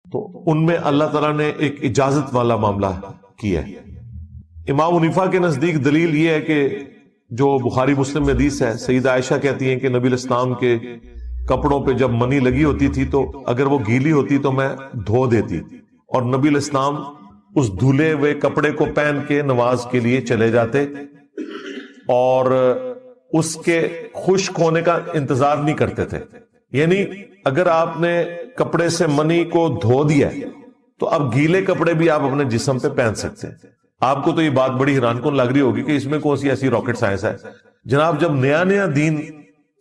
تو ان میں اللہ تعالیٰ نے ایک اجازت والا معاملہ کیا ہے۔ امام حنیفہ کے نزدیک دلیل یہ ہے کہ جو بخاری مسلم میں حدیث ہے، سیدہ عائشہ کہتی ہیں کہ نبی علیہ السلام کے کپڑوں پہ جب منی لگی ہوتی تھی تو اگر وہ گیلی ہوتی تو میں دھو دیتی، اور نبی علیہ السلام اس دھلے ہوئے کپڑے کو پہن کے نماز کے لیے چلے جاتے اور اس کے خشک ہونے کا انتظار نہیں کرتے تھے۔ یعنی اگر آپ نے کپڑے سے منی کو دھو دیا تو اب گیلے کپڑے بھی آپ اپنے جسم پہ پہن سکتے ہیں۔ آپ کو تو یہ بات بڑی حیران کن لگ رہی ہوگی کہ اس میں کون سی ایسی راکٹ سائنس ہے۔ جناب جب نیا نیا دین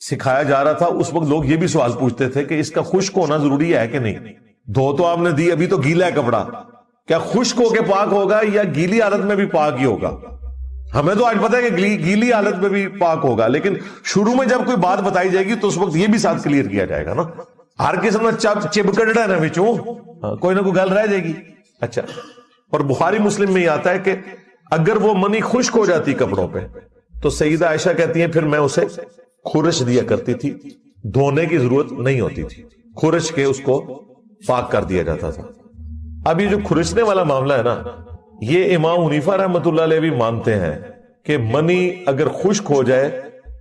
سکھایا جا رہا تھا اس وقت لوگ یہ بھی سوال پوچھتے تھے کہ اس کا خشک ہونا ضروری ہے کہ نہیں؟ دھو تو آپ نے دی، ابھی تو گیلا ہے کپڑا، کیا خشک ہو کے پاک ہوگا یا گیلی حالت میں بھی پاک ہی ہوگا؟ ہمیں تو آج پتہ ہے کہ گیلی حالت میں بھی پاک ہوگا، لیکن شروع میں جب کوئی بات بتائی جائے گی تو اس وقت یہ بھی ساتھ کلیئر کیا جائے گا نا۔ ہر قسم میں چپکڑا نا بچوں، کوئی نہ کوئی گل رہ جائے گی۔ اچھا، اور بخاری مسلم میں یہ آتا ہے کہ اگر وہ منی خشک ہو جاتی کپڑوں پہ تو سیدہ عائشہ کہتی ہیں پھر میں اسے خورش دیا کرتی تھی، دھونے کی ضرورت نہیں ہوتی تھی، خورش کے اس کو پاک کر دیا جاتا تھا۔ اب یہ جو خورشنے والا معاملہ ہے نا، یہ امام حنیفہ رحمۃ اللہ علیہ بھی مانتے ہیں کہ منی اگر خشک ہو جائے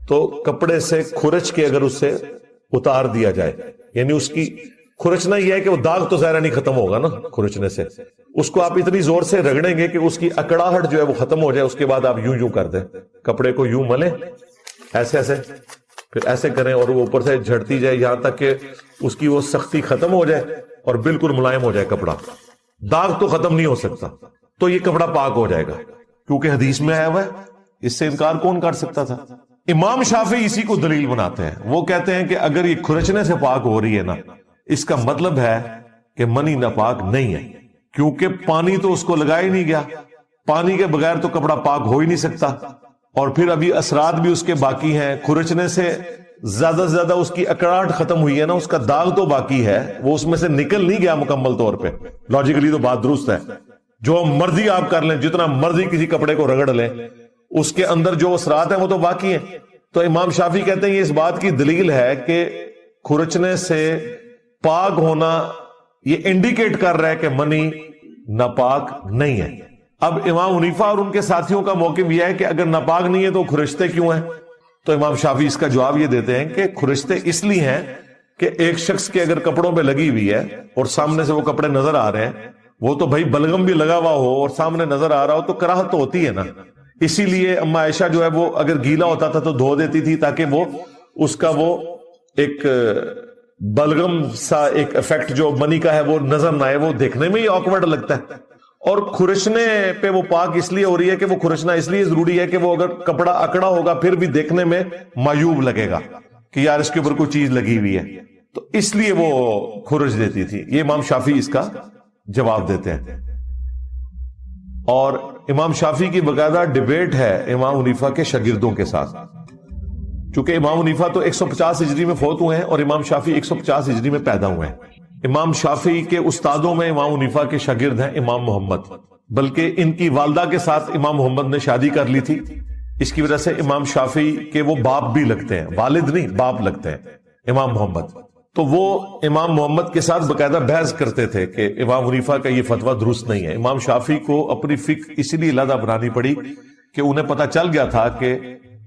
تو کپڑے سے خورش کے اگر اس سے اتار دیا جائے، یعنی اس کی خورچنا یہ ہے کہ وہ داغ تو ظاہر نہیں ختم ہوگا نا خورچنے سے، اس کو آپ اتنی زور سے رگڑیں گے کہ اس کی اکڑاہٹ جو ہے وہ ختم ہو جائے، اس کے بعد آپ یوں کر دیں، کپڑے کو یوں ملیں ایسے ایسے، پھر ایسے کریں اور وہ اوپر سے جھڑتی جائے یہاں تک کہ اس کی وہ سختی ختم ہو جائے اور بالکل ملائم ہو جائے کپڑا، داغ تو ختم نہیں ہو سکتا، تو یہ کپڑا پاک ہو جائے گا کیونکہ حدیث میں آیا ہوا ہے، اس سے انکار کون کر سکتا تھا؟ امام شافعی اسی کو دلیل بناتے ہیں، وہ کہتے ہیں کہ اگر یہ کھرچنے سے پاک ہو رہی ہے نا، اس کا مطلب ہے کہ منی ناپاک نہیں ہے، کیونکہ پانی تو اس کو لگایا ہی نہیں گیا، پانی کے بغیر تو کپڑا پاک ہو ہی نہیں سکتا، اور پھر ابھی اثرات بھی اس کے باقی ہیں، کھرچنے سے زیادہ سے زیادہ اس کی اکڑاہٹ ختم ہوئی ہے نا، اس کا داغ تو باقی ہے، وہ اس میں سے نکل نہیں گیا مکمل طور پہ، لاجیکلی تو بات درست ہے، جو مرضی آپ کر لیں، جتنا مرضی کسی کپڑے کو رگڑ لیں، اس کے اندر جو اثرات ہیں وہ تو باقی ہیں۔ تو امام شافعی کہتے ہیں یہ اس بات کی دلیل ہے کہ کھرچنے سے پاک ہونا یہ انڈیکیٹ کر رہا ہے کہ منی ناپاک نہیں ہے۔ اب امام حنیفہ اور ان کے ساتھیوں کا موقف یہ ہے کہ اگر ناپاک نہیں ہے تو کھرچتے کیوں ہیں؟ تو امام شافعی اس کا جواب یہ دیتے ہیں کہ کھرچتے اس لیے ہیں کہ ایک شخص کے اگر کپڑوں پہ لگی ہوئی ہے اور سامنے سے وہ کپڑے نظر آ رہے ہیں، وہ تو بھائی بلغم بھی لگا ہوا ہو اور سامنے نظر آ رہا ہو تو کراہت تو ہوتی ہے نا، اسی لیے اما عائشہ جو ہے وہ اگر گیلا ہوتا تھا تو دھو دیتی تھی تاکہ وہ اس کا وہ ایک بلغم سا ایک ایفیکٹ جو منی کا ہے وہ نظر نہ آئے، وہ دیکھنے میں ہی آکورڈ لگتا ہے۔ اور کھرچنے پہ وہ پاک اس لیے ہو رہی ہے کہ وہ کھرچنا اس لیے ضروری ہے کہ وہ اگر کپڑا اکڑا ہوگا پھر بھی دیکھنے میں معیوب لگے گا کہ یار اس کے اوپر کوئی چیز لگی ہوئی ہے، تو اس لیے وہ کھرچ دیتی تھی۔ یہ امام شافعی اس کا جواب دیتے ہیں، اور امام شافعی کی باقاعدہ ڈیبیٹ ہے امام حنیفہ کے شاگردوں کے ساتھ، چونکہ امام حنیفہ تو 150 ہجری میں فوت ہوئے ہیں اور امام شافعی 150 ہجری میں پیدا ہوئے ہیں۔ امام شافعی کے استادوں میں امام حنیفہ کے شاگرد ہیں امام محمد، بلکہ ان کی والدہ کے ساتھ امام محمد نے شادی کر لی تھی، اس کی وجہ سے امام شافعی کے وہ باپ بھی لگتے ہیں، والد نہیں باپ لگتے ہیں امام محمد۔ تو وہ امام محمد کے ساتھ باقاعدہ بحث کرتے تھے کہ امام حنیفہ کا یہ فتویٰ درست نہیں ہے۔ امام شافعی کو اپنی فقہ اسی لیے علیحدہ بنانی پڑی کہ انہیں پتہ چل گیا تھا کہ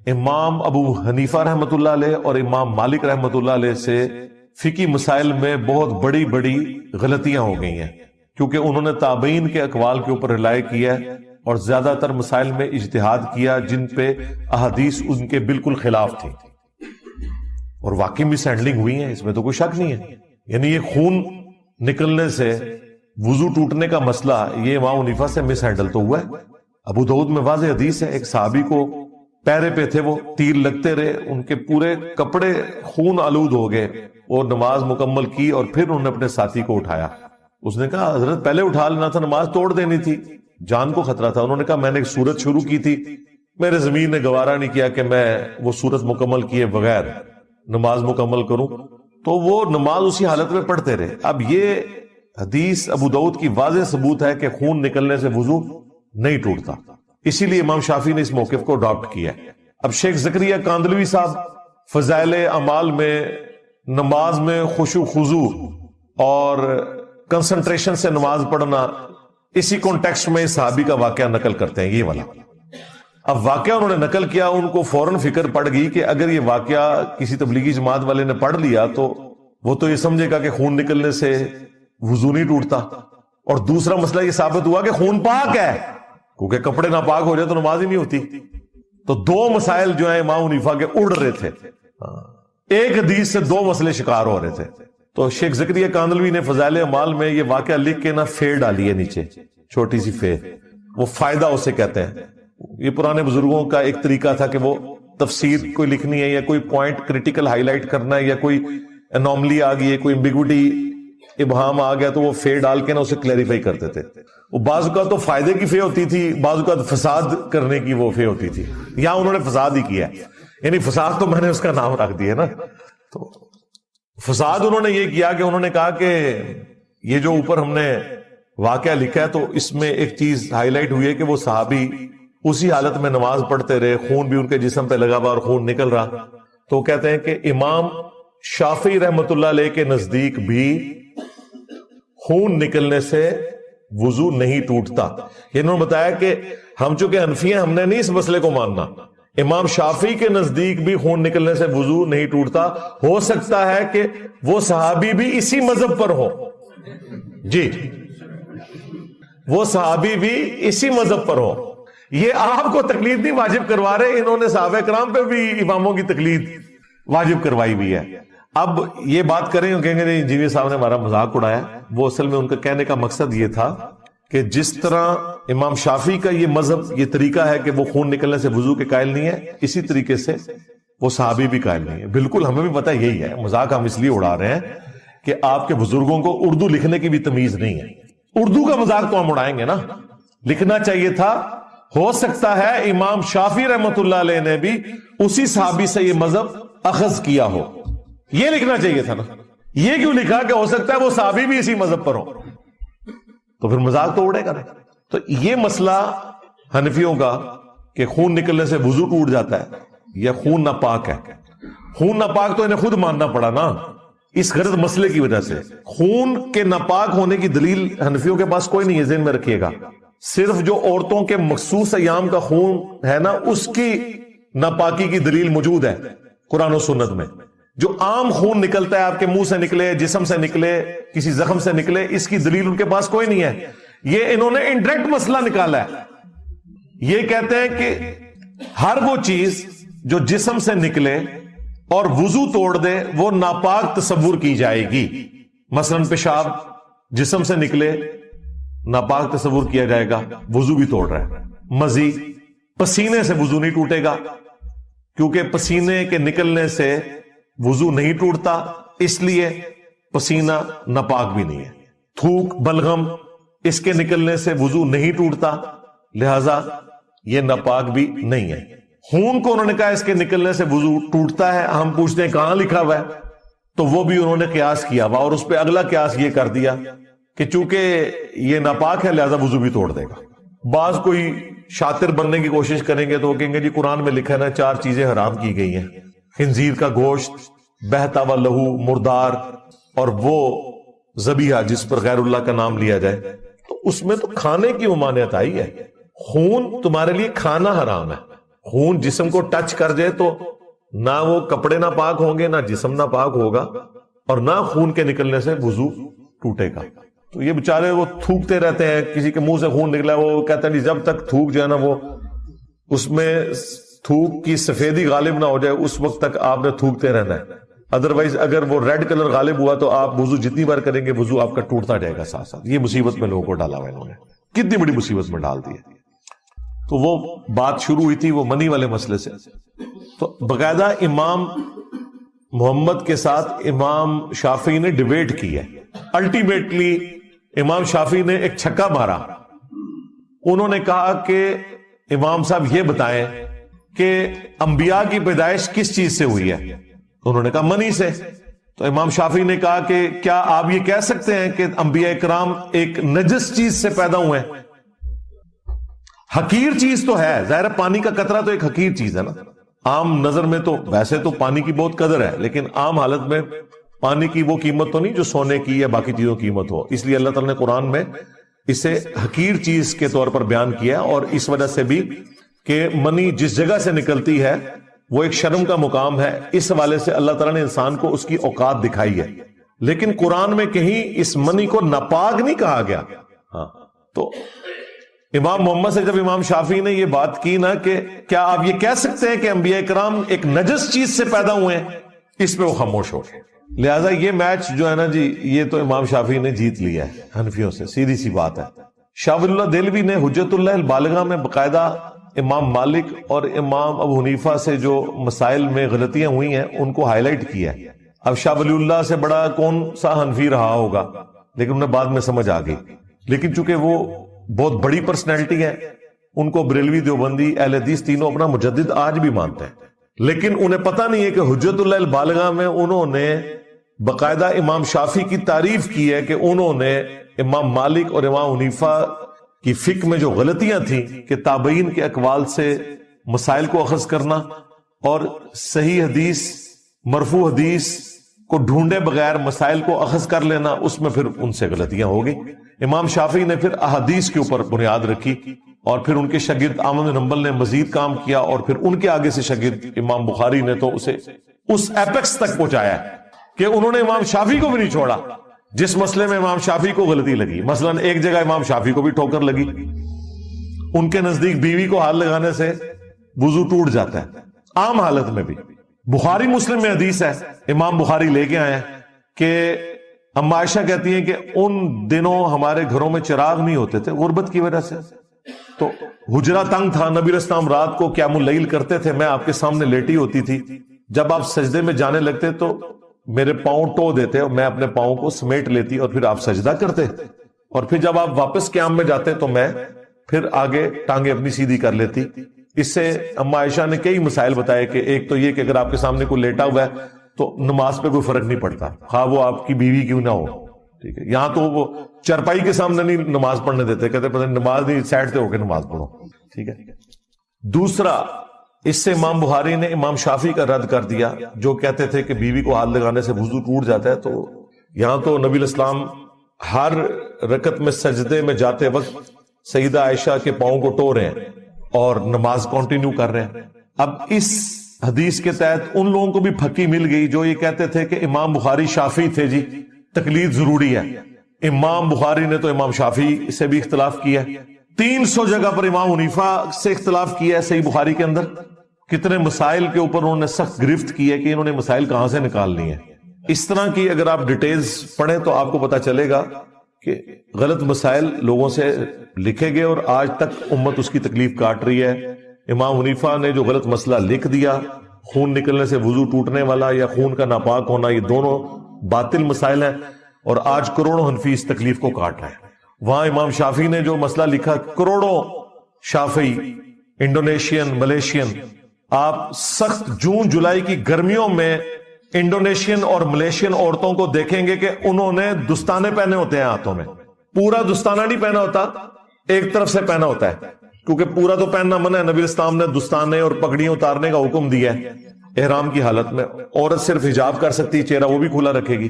امام ابو حنیفہ رحمۃ اللہ علیہ اور امام مالک رحمۃ اللہ علیہ سے فقہی مسائل میں بہت بڑی بڑی غلطیاں ہو گئی ہیں، کیونکہ انہوں نے تابعین کے اقوال کے اوپر رلائے کیا اور زیادہ تر مسائل میں اجتہاد کیا جن پہ احادیث ان کے بالکل خلاف تھی، اور واقعی مس ہینڈلنگ ہوئی ہیں، اس میں تو کوئی شک نہیں ہے۔ یعنی یہ خون نکلنے سے وضو ٹوٹنے کا مسئلہ یہ امام حنیفہ سے مس ہینڈل تو ہوا ہے۔ ابو داؤد میں واضح حدیث ہے، ایک صحابی کو پیرے پہ تھے، وہ تیر لگتے رہے، ان کے پورے کپڑے خون آلود ہو گئے، اور نماز مکمل کی اور پھر انہوں نے اپنے ساتھی کو اٹھایا۔ اس نے کہا حضرت پہلے اٹھا لینا تھا، نماز توڑ دینی تھی، جان کو خطرہ تھا۔ انہوں نے کہا میں نے ایک سورت شروع کی تھی، میرے ضمیر نے گوارا نہیں کیا کہ میں وہ سورت مکمل کیے بغیر نماز مکمل کروں، تو وہ نماز اسی حالت میں پڑھتے رہے۔ اب یہ حدیث ابو داؤد کی واضح ثبوت ہے کہ خون نکلنے سے وضو نہیں ٹوٹتا، اسی لیے امام شافعی نے اس موقف کو اڈاپٹ کیا۔ اب شیخ زکریا کاندلوی صاحب فضائل اعمال میں نماز میں خشوع خضوع اور کنسنٹریشن سے نماز پڑھنا، اسی کانٹیکسٹ میں صحابی کا واقعہ نقل کرتے ہیں، یہ والا۔ اب واقعہ انہوں نے نقل کیا، ان کو فوراً فکر پڑ گئی کہ اگر یہ واقعہ کسی تبلیغی جماعت والے نے پڑھ لیا تو وہ تو یہ سمجھے گا کہ خون نکلنے سے وضو نہیں ٹوٹتا، اور دوسرا مسئلہ یہ ثابت ہوا کہ خون پاک ہے، کیونکہ کپڑے ناپاک ہو جائے تو نماز ہی نہیں ہوتی۔ تو دو مسائل جو ہیں امام حنیفہ کے اڑ رہے تھے، ایک حدیث سے دو مسئلے شکار ہو رہے تھے۔ تو شیخ زکریا کاندلوی نے فضائل اعمال میں یہ واقعہ لکھ کے نا فے ڈالی ہے نیچے، چھوٹی سی فے، وہ فائدہ اسے کہتے ہیں۔ یہ پرانے بزرگوں کا ایک طریقہ تھا کہ وہ تفسیر کوئی لکھنی ہے یا کوئی پوائنٹ کریٹیکل ہائی لائٹ کرنا ہے یا کوئی انوملی آ گئی ہے، کوئی ایمبیگوٹی ابہام آ گیا تو وہ فے ڈال کے نا اسے کلیریفائی کرتے تھے۔ وہ بعض اوقات تو فائدے کی فے ہوتی تھی، بعض اوقات فساد کرنے کی وہ فے ہوتی تھی، یا انہوں نے فساد ہی کیا، یعنی فساد تو میں نے اس کا نام رکھ دیا نا۔ تو فساد انہوں نے یہ کیا کہ انہوں نے کہا کہ یہ جو اوپر ہم نے واقعہ لکھا ہے تو اس میں ایک چیز ہائی لائٹ ہوئی ہے کہ وہ صحابی اسی حالت میں نماز پڑھتے رہے، خون بھی ان کے جسم پہ لگا ہوا اور خون نکل رہا۔ تو کہتے ہیں کہ امام شافعی رحمت اللہ علیہ کے نزدیک بھی خون نکلنے سے وضو نہیں ٹوٹتا۔ انہوں نے بتایا کہ ہم چونکہ حنفی ہیں، ہم نے نہیں اس مسئلے کو ماننا، امام شافعی کے نزدیک بھی خون نکلنے سے وضو نہیں ٹوٹتا، ہو سکتا ہے کہ وہ صحابی بھی اسی مذہب پر ہو، جی وہ صحابی بھی اسی مذہب پر ہو۔ یہ آپ کو تقلید نہیں واجب کروا رہے، انہوں نے صحابہ کرام پہ بھی اماموں کی تقلید واجب کروائی ہوئی ہے۔ اب یہ بات کریں کہیں گے انجینئر صاحب نے ہمارا مذاق اڑایا، وہ اصل میں ان کا کہنے کا مقصد یہ تھا کہ جس طرح امام شافعی کا یہ مذہب، یہ طریقہ ہے کہ وہ خون نکلنے سے وضو کے قائل نہیں ہے، اسی طریقے سے وہ صحابی بھی قائل نہیں ہے۔ بالکل ہمیں بھی پتہ یہی ہے، مذاق ہم اس لیے اڑا رہے ہیں کہ آپ کے بزرگوں کو اردو لکھنے کی بھی تمیز نہیں ہے۔ اردو کا مذاق تو ہم اڑائیں گے نا، لکھنا چاہیے تھا ہو سکتا ہے امام شافعی رحمت اللہ علیہ نے بھی اسی صحابی سے یہ مذہب اخذ کیا ہو، یہ لکھنا چاہیے تھا نا۔ یہ کیوں لکھا کہ ہو سکتا ہے وہ صحابی بھی اسی مذہب پر ہو، تو پھر مذاق تو اڑے گا نا۔ تو یہ مسئلہ حنفیوں کا کہ خون نکلنے سے وضو ٹوٹ جاتا ہے یا خون ناپاک ہے، خون ناپاک تو انہیں خود ماننا پڑا نا اس غلط مسئلے کی وجہ سے۔ خون کے ناپاک ہونے کی دلیل حنفیوں کے پاس کوئی نہیں ہے، ذہن میں رکھیے گا۔ صرف جو عورتوں کے مخصوص ایام کا خون ہے نا اس کی ناپاکی کی دلیل موجود ہے قرآن و سنت میں۔ جو عام خون نکلتا ہے، آپ کے منہ سے نکلے، جسم سے نکلے، کسی زخم سے نکلے، اس کی دلیل ان کے پاس کوئی نہیں ہے۔ یہ انہوں نے انڈائریکٹ مسئلہ نکالا ہے۔ یہ کہتے ہیں کہ ہر وہ چیز جو جسم سے نکلے اور وضو توڑ دے وہ ناپاک تصور کی جائے گی۔ مثلا پیشاب جسم سے نکلے ناپاک تصور کیا جائے گا، وضو بھی توڑ رہا ہے۔ مزی پسینے سے وضو نہیں ٹوٹے گا کیونکہ پسینے کے نکلنے سے وضو نہیں ٹوٹتا، اس لیے پسینہ ناپاک بھی نہیں ہے۔ تھوک بلغم اس کے نکلنے سے وضو نہیں ٹوٹتا، لہذا یہ ناپاک بھی نہیں ہے۔ خون کو انہوں نے کہا اس کے نکلنے سے وضو ٹوٹتا ہے، ہم پوچھتے ہیں کہاں لکھا ہوا ہے، تو وہ بھی انہوں نے قیاس کیا ہوا، اور اس پہ اگلا قیاس یہ کر دیا کہ چونکہ یہ ناپاک ہے لہذا وضو بھی توڑ دے گا۔ بعض کوئی شاطر بننے کی کوشش کریں گے تو وہ کہیں گے جی قرآن میں لکھا ہے نا 4 چیزیں حرام کی گئی ہیں، خنزیر کا گوشت، بہتا ہوا لہو، مردار، اور وہ ذبیحہ جس پر غیر اللہ کا نام لیا جائے، تو اس میں تو کھانے کی ممانعت آئی ہے۔ خون تمہارے لیے کھانا حرام ہے، خون جسم کو ٹچ کر جائے تو نہ وہ کپڑے نہ پاک ہوں گے، نہ جسم نہ پاک ہوگا، اور نہ خون کے نکلنے سے وضو ٹوٹے گا۔ تو یہ بےچارے وہ تھوکتے رہتے ہیں، کسی کے منہ سے خون نکلا وہ کہتے ہیں جب تک تھوک جو ہے نا وہ اس میں تھوک کی سفیدی غالب نہ ہو جائے اس وقت تک آپ نے تھوکتے رہنا ہے، ادروائز اگر وہ ریڈ کلر غالب ہوا تو آپ وضو جتنی بار کریں گے وضو آپ کا ٹوٹتا جائے گا ساتھ ساتھ۔ یہ مصیبت میں لوگوں کو ڈالا ہوا انہوں نے، کتنی بڑی مصیبت میں ڈال دی ہے۔ تو وہ بات شروع ہوئی تھی وہ منی والے مسئلے سے، تو باقاعدہ امام محمد کے ساتھ امام شافعی نے ڈیبیٹ کی ہے۔ الٹیمیٹلی امام شافعی نے ایک چھکا مارا، انہوں نے کہا کہ امام صاحب یہ بتائیں کہ انبیاء کی پیدائش کس چیز سے ہوئی ہے؟ انہوں نے کہا منی سے۔ تو امام شافعی نے کہا کہ کیا آپ یہ کہہ سکتے ہیں کہ انبیاء کرام ایک نجس چیز سے پیدا ہوئے ہیں؟ حقیر چیز تو ہے، ظاہر پانی کا قطرہ تو ایک حقیر چیز ہے نا، عام نظر میں تو ویسے تو پانی کی بہت قدر ہے، لیکن عام حالت میں پانی کی وہ قیمت تو نہیں جو سونے کی یا باقی چیزوں کی قیمت ہو. اس لیے اللہ تعالیٰ نے قرآن میں اسے حقیر چیز کے طور پر بیان کیا, اور اس وجہ سے بھی کہ منی جس جگہ سے نکلتی ہے وہ ایک شرم کا مقام ہے, اس حوالے سے اللہ تعالیٰ نے انسان کو اس کی اوقات دکھائی ہے. لیکن قرآن میں کہیں اس منی کو ناپاک نہیں کہا گیا. ہاں, تو امام محمد سے جب امام شافعی نے یہ بات کی نا کہ کیا آپ یہ کہہ سکتے ہیں کہ انبیاء کرام ایک نجس چیز سے پیدا ہوئے ہیں, اس پہ وہ خاموش ہو گئے. لہذا یہ میچ جو ہے نا جی, یہ تو امام شافعی نے جیت لیا ہے حنفیوں سے, سیدھی سی بات ہے. شاہ ولی اللہ دہلوی نے حجت اللہ البالغہ میں باقاعدہ امام مالک اور امام ابو حنیفہ سے جو مسائل میں غلطیاں ہوئی ہیں ان کو ہائی لائٹ کیا ہے. اب شاہ ولی اللہ سے بڑا کون سا حنفی رہا ہوگا, لیکن انہیں بعد میں سمجھ آ گئی. لیکن چونکہ وہ بہت بڑی پرسنالٹی ہے, ان کو بریلوی, دیوبندی, اہل حدیث تینوں اپنا مجدد آج بھی مانتے ہیں, لیکن انہیں پتہ نہیں ہے کہ حجت اللہ البالغہ میں انہوں نے باقاعدہ امام شافعی کی تعریف کی ہے کہ انہوں نے امام مالک اور امام حنیفہ کی فقہ میں جو غلطیاں تھیں کہ تابعین کے اقوال سے مسائل کو اخذ کرنا اور صحیح حدیث, مرفوع حدیث کو ڈھونڈے بغیر مسائل کو اخذ کر لینا, اس میں پھر ان سے غلطیاں ہو گئی. امام شافعی نے پھر احادیث کے اوپر بنیاد رکھی, اور پھر ان کے شاگرد احمد بن حنبل نے مزید کام کیا, اور پھر ان کے آگے سے شاگرد امام بخاری نے تو اسے اس ایپیکس تک پہنچایا کہ انہوں نے امام شافعی کو بھی نہیں چھوڑا جس مسئلے میں امام شافعی کو غلطی لگی. مثلا ایک جگہ امام شافعی کو بھی ٹھوکر لگی, ان کے نزدیک بیوی کو ہاتھ لگانے سے وضو ٹوٹ جاتا ہے عام حالت میں بھی. بخاری مسلم میں حدیث ہے, امام بخاری لے کے آئے ہیں کہ اما عائشہ کہتی ہیں کہ ان دنوں ہمارے گھروں میں چراغ نہیں ہوتے تھے غربت کی وجہ سے, تو حجرہ تنگ تھا, نبی علیہ السلام رات کو قیام اللیل کرتے تھے, میں آپ کے سامنے لیٹی ہوتی تھی, جب آپ سجدے میں جانے لگتے تو میرے پاؤں ٹو دیتے اور میں اپنے پاؤں کو سمیٹ لیتی اور پھر آپ سجدہ کرتے, اور پھر جب آپ واپس قیام میں جاتے تو میں پھر آگے ٹانگیں اپنی سیدھی کر لیتی. اس سے اما عائشہ نے کئی مسائل بتائے کہ ایک تو یہ کہ اگر آپ کے سامنے کوئی لیٹا ہوا ہے تو نماز پہ کوئی فرق نہیں پڑتا, خواہ وہ آپ کی بیوی کیوں نہ ہو. ٹھیک ہے, یہاں تو وہ چرپائی کے سامنے نہیں نماز پڑھنے دیتے, کہتے پتہ نہیں نماز نہیں, سائڈ سے ہو کے نماز پڑھو. ٹھیک ہے. دوسرا, اس سے امام بخاری نے امام شافعی کا رد کر دیا جو کہتے تھے کہ بیوی کو ہاتھ لگانے سے وضو ٹوٹ جاتا ہے. تو یہاں تو نبی علیہ السلام ہر رکعت میں سجدے میں جاتے وقت سیدہ عائشہ کے پاؤں کو ٹو رہے ہیں اور نماز کنٹینیو کر رہے ہیں. اب اس حدیث کے تحت ان لوگوں کو بھی پھکی مل گئی جو یہ کہتے تھے کہ امام بخاری شافعی تھے, جی تقلید ضروری ہے. امام بخاری نے تو امام شافعی سے بھی اختلاف کیا, 300 جگہ پر امام حنیفہ سے اختلاف کیا ہے صحیح بخاری کے اندر. کتنے مسائل کے اوپر انہوں نے سخت گرفت کی ہے کہ انہوں نے مسائل کہاں سے نکالنی ہے. اس طرح کی اگر آپ ڈیٹیلز پڑھیں تو آپ کو پتا چلے گا کہ غلط مسائل لوگوں سے لکھے گئے اور آج تک امت اس کی تکلیف کاٹ رہی ہے. امام حنیفہ نے جو غلط مسئلہ لکھ دیا, خون نکلنے سے وضو ٹوٹنے والا یا خون کا ناپاک ہونا, یہ دونوں باطل مسائل ہیں, اور آج کروڑوں حنفی اس تکلیف کو کاٹ رہے ہیں. وہاں امام شافعی نے جو مسئلہ لکھا, کروڑوں شافعی انڈونیشین, ملیشین, آپ سخت جون جولائی کی گرمیوں میں انڈونیشین اور ملیشین عورتوں کو دیکھیں گے کہ انہوں نے دستانے پہنے ہوتے ہیں ہاتھوں میں. پورا دستانہ نہیں پہنا ہوتا, ایک طرف سے پہنا ہوتا ہے, کیونکہ پورا تو پہننا منع ہے. نبی اسلام نے دستانے اور پگڑیاں اتارنے کا حکم دیا ہے احرام کی حالت میں. عورت صرف حجاب کر سکتی, چہرہ وہ بھی کھلا رکھے گی.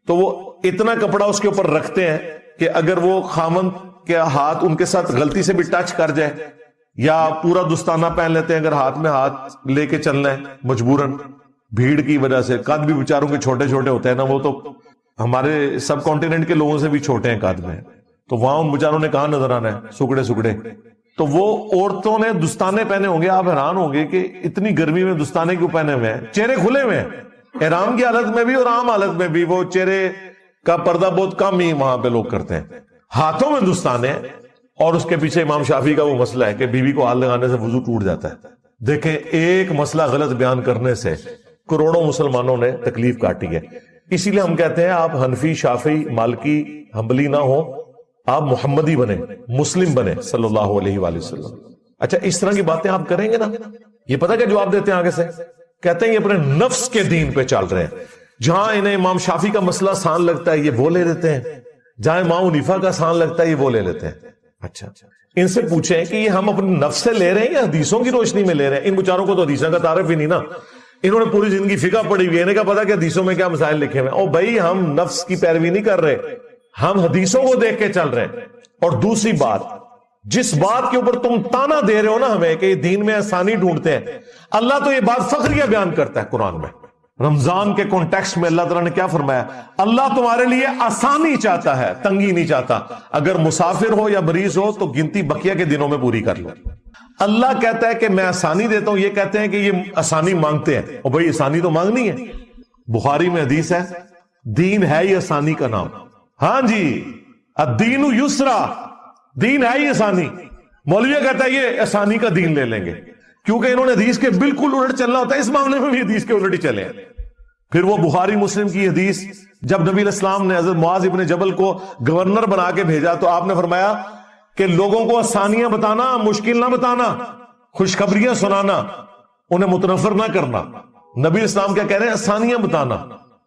تو وہ اتنا کپڑا اس کے اوپر رکھتے ہیں کہ اگر وہ خامند کے ہاتھ ان کے ساتھ غلطی سے بھی ٹچ کر جائے, یا پورا دستانہ پہن لیتے ہیں اگر ہاتھ میں ہاتھ لے کے چلنا ہے مجبوراً, بھیڑ کی وجہ سے. قد بھی بیچاروں کے چھوٹے چھوٹے ہوتے ہیں نا, وہ تو ہمارے سب کانٹیننٹ کے لوگوں سے بھی چھوٹے ہیں قد میں, تو وہاں ان بیچاروں نے کہاں نظر آنا ہے, سکڑے سکڑے. تو وہ عورتوں نے دستانے پہنے ہوں گے, آپ حیران ہوں گے کہ اتنی گرمی میں دستانے کیوں پہنے ہوئے ہیں, چہرے کھلے ہوئے ہیں, احرام کی حالت میں بھی اور عام حالت میں بھی. وہ چہرے کا پردہ بہت کم ہی وہاں پہ لوگ کرتے ہیں, ہاتھوں میں دستانے. اور اس کے پیچھے امام شافعی کا وہ مسئلہ ہے کہ بیوی کو ہاتھ لگانے سے وضو ٹوٹ جاتا ہے. دیکھیں, ایک مسئلہ غلط بیان کرنے سے کروڑوں مسلمانوں نے تکلیف کاٹی ہے. اسی لیے ہم کہتے ہیں آپ حنفی, شافعی, مالکی, حنبلی نہ ہو, آپ محمدی بنے, مسلم بنے صلی اللہ علیہ وآلہ وسلم. اچھا, اس طرح کی باتیں آپ کریں گے نا, یہ پتہ کیا جواب دیتے ہیں آگے سے, کہتے ہیں یہ اپنے نفس کے دین پہ چل رہے ہیں. جہاں انہیں امام شافعی کا مسئلہ آسان لگتا ہے یہ وہ لے لیتے ہیں, جہاں امام حنیفہ کا آسان لگتا ہے یہ وہ لے لیتے ہیں. اچھا, ان سے پوچھیں کہ یہ ہم اپنے نفس سے لے رہے ہیں یا حدیثوں کی روشنی میں لے رہے ہیں؟ ان بیچاروں کو تو حدیثوں کا تعارف ہی نہیں نا. انہوں نے پوری زندگی فقہ پڑھی ہوئی ہے، انہیں کیا پتا کہ حدیثوں میں کیا مسائل لکھے ہوئے ہیں؟ او بھائی، ہم نفس کی پیروی نہیں کر رہے، ہم حدیثوں کو دیکھ کے چل رہے ہیں۔ اور دوسری بات، جس بات کے اوپر تم تانا دے رہے ہو نا ہمیں کہ دین میں آسانی ڈھونڈتے ہیں، اللہ تو یہ بات فخریہ بیان کرتا ہے قرآن میں۔ رمضان کے کانٹیکسٹ میں اللہ تعالیٰ نے کیا فرمایا؟ اللہ تمہارے لیے آسانی چاہتا ہے، تنگی نہیں چاہتا۔ اگر مسافر ہو یا مریض ہو تو گنتی بقیہ کے دنوں میں پوری کر لو۔ اللہ کہتا ہے کہ میں آسانی دیتا ہوں، یہ کہتے ہیں کہ یہ آسانی مانگتے ہیں۔ اور بھائی آسانی تو مانگنی ہے۔ بخاری میں حدیث ہے، دین ہے ہی آسانی کا نام۔ ہاں جی، الدین یسرا، دین ہے ہی آسانی۔ مولویہ کہتا ہے یہ آسانی کا دین لے لیں گے، کیونکہ انہوں نے حدیث کے بالکل الٹ چلنا ہوتا ہے، اس معاملے میں بھی حدیث کے الٹ ہی چلے ہیں۔ پھر وہ بخاری مسلم کی حدیث، جب نبی علیہ السلام نے حضرت معاذ ابن جبل کو گورنر بنا کے بھیجا تو آپ نے فرمایا کہ لوگوں کو آسانیاں بتانا، مشکل نہ بتانا، خوشخبریاں سنانا، انہیں متنفر نہ کرنا۔ نبی علیہ السلام کیا کہہ رہے ہیں؟ آسانیاں بتانا۔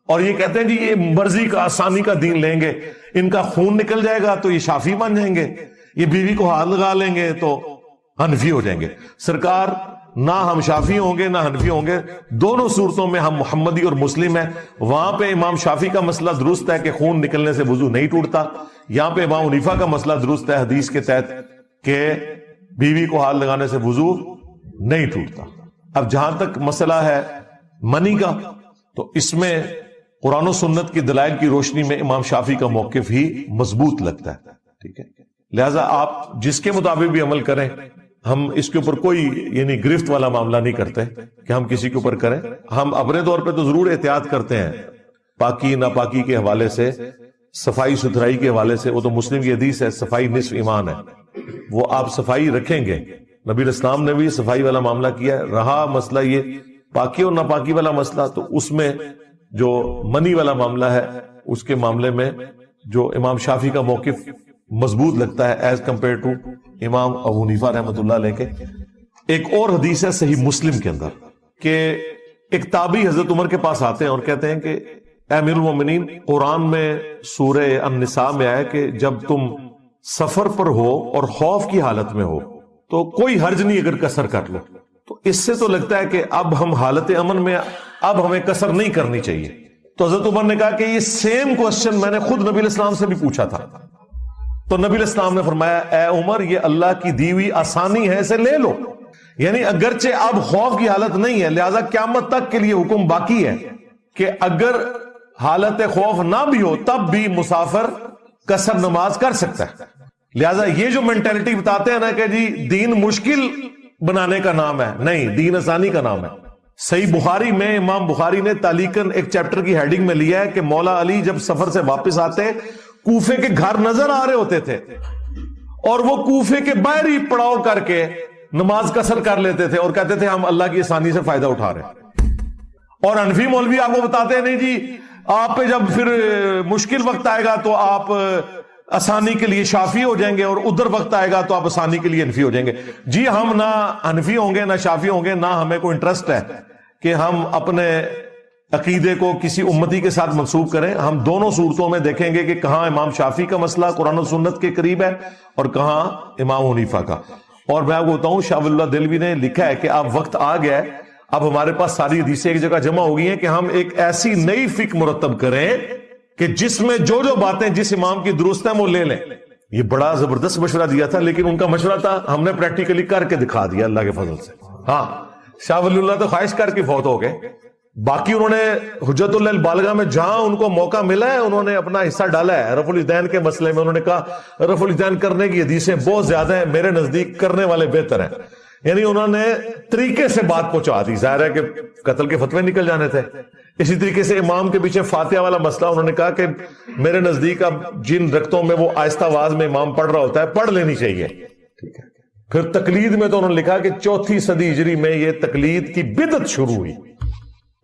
اور یہ کہتے ہیں کہ یہ مرضی کا آسانی کا دین لیں گے، ان کا خون نکل جائے گا تو یہ شافی بن جائیں گے، یہ بیوی کو ہاتھ لگا لیں گے تو حنفی ہو جائیں گے۔ سرکار، نہ ہم شافی ہوں گے نہ حنفی ہوں گے، دونوں صورتوں میں ہم محمدی اور مسلم ہیں۔ وہاں پہ امام شافی کا مسئلہ درست ہے کہ خون نکلنے سے وضو نہیں ٹوٹتا، یہاں پہ امام حنیفہ کا مسئلہ درست ہے حدیث کے تحت کہ بیوی کو ہاتھ لگانے سے وضو نہیں ٹوٹتا۔ اب جہاں تک مسئلہ ہے منی کا، تو اس میں قرآن و سنت کی دلائل کی روشنی میں امام شافی کا موقف ہی مضبوط لگتا ہے، ٹھیک ہے۔ لہذا آپ جس کے مطابق بھی عمل کریں، ہم اس کے اوپر کوئی یعنی گرفت والا معاملہ نہیں کرتے کہ ہم کسی کے اوپر کریں۔ ہم اپنے طور پہ تو ضرور احتیاط کرتے ہیں پاکی ناپاکی کے حوالے سے، صفائی ستھرائی کے حوالے سے۔ وہ تو مسلم کی حدیث ہے، صفائی نصف ایمان ہے، وہ آپ صفائی رکھیں گے۔ نبی الاسلام نے بھی صفائی والا معاملہ کیا ہے۔ رہا مسئلہ یہ پاکی اور ناپاکی والا مسئلہ، تو اس میں جو منی والا معاملہ ہے اس کے معاملے میں جو امام شافی کا موقف مضبوط لگتا ہے ایز کمپیئر ٹو امام ابو حنیفہ رحمۃ اللہ علیہ کے۔ ایک اور حدیث ہے صحیح مسلم کے اندر کہ ایک تابعی حضرت عمر کے پاس آتے ہیں اور کہتے ہیں کہ اے امیر المومنین، قرآن میں سورہ النساء میں آیا کہ جب تم سفر پر ہو اور خوف کی حالت میں ہو تو کوئی حرج نہیں اگر قصر کر لو۔ تو اس سے تو لگتا ہے کہ اب ہم حالت امن میں، اب ہمیں قصر نہیں کرنی چاہیے۔ تو حضرت عمر نے کہا کہ یہ سیم کوسچن میں نے خود نبی علیہ السلام سے بھی پوچھا تھا، تو نبی علیہ السلام نے فرمایا اے عمر، یہ اللہ کی دی ہوئی آسانی ہے، اسے لے لو۔ یعنی اگرچہ اب خوف کی حالت نہیں ہے، لہذا قیامت تک کے لیے حکم باقی ہے کہ اگر حالت خوف نہ بھی ہو تب بھی مسافر قصر نماز کر سکتا ہے۔ لہذا یہ جو مینٹلٹی بتاتے ہیں نا کہ جی دین مشکل بنانے کا نام ہے، نہیں، دین آسانی کا نام ہے۔ صحیح بخاری میں امام بخاری نے تعلیقاً ایک چیپٹر کی ہیڈنگ میں لیا ہے کہ مولا علی جب سفر سے واپس آتے کوفے کے گھر نظر آ رہے ہوتے تھے اور وہ کوفے کے باہر ہی پڑاؤ کر کے نماز قصر کر لیتے تھے اور کہتے تھے ہم اللہ کی آسانی سے فائدہ اٹھا رہے ہیں۔ اور حنفی مولوی آپ کو بتاتے ہیں نہیں جی آپ پہ جب پھر مشکل وقت آئے گا تو آپ آسانی کے لیے شافی ہو جائیں گے اور ادھر وقت آئے گا تو آپ آسانی کے لیے حنفی ہو جائیں گے۔ جی ہم نہ حنفی ہوں گے نہ شافی ہوں گے، نہ ہمیں کوئی انٹرسٹ ہے کہ ہم اپنے عقیدے کو کسی امتی کے ساتھ منسوب کریں۔ ہم دونوں صورتوں میں دیکھیں گے کہ کہاں امام شافی کا مسئلہ قرآن و سنت کے قریب ہے اور کہاں امام حنیفہ کا۔ اور میں آپ کو بتاؤں شاہ ولی اللہ دہلوی نے لکھا ہے کہ اب وقت آ گیا ہے، اب ہمارے پاس ساری حدیثیں ایک جگہ جمع ہو گئی ہیں کہ ہم ایک ایسی نئی فقہ مرتب کریں کہ جس میں جو جو باتیں جس امام کی درست ہیں وہ لے لیں۔ یہ بڑا زبردست مشورہ دیا تھا، لیکن ان کا مشورہ تھا ہم نے پریکٹیکلی کر کے دکھا دیا اللہ کے فضل سے۔ ہاں شاہ ولی اللہ تو خواہش کر کے فوت ہو گئے، باقی انہوں نے حجت اللہ البالغہ میں جہاں ان کو موقع ملا ہے انہوں نے اپنا حصہ ڈالا ہے۔ رفع الیدین کے مسئلے میں انہوں نے کہا رفع الیدین کرنے کی حدیثیں بہت زیادہ ہیں، میرے نزدیک کرنے والے بہتر ہیں۔ یعنی انہوں نے طریقے سے بات پہنچا دی، ظاہر ہے کہ قتل کے فتوے نکل جانے تھے۔ اسی طریقے سے امام کے پیچھے فاتحہ والا مسئلہ انہوں نے کہا کہ میرے نزدیک اب جن رکعتوں میں وہ آہستہ آواز میں امام پڑھ رہا ہوتا ہے پڑھ لینی چاہیے۔ پھر تقلید میں تو انہوں نے لکھا کہ 4 صدی ہجری میں یہ تقلید کی بدعت شروع ہوئی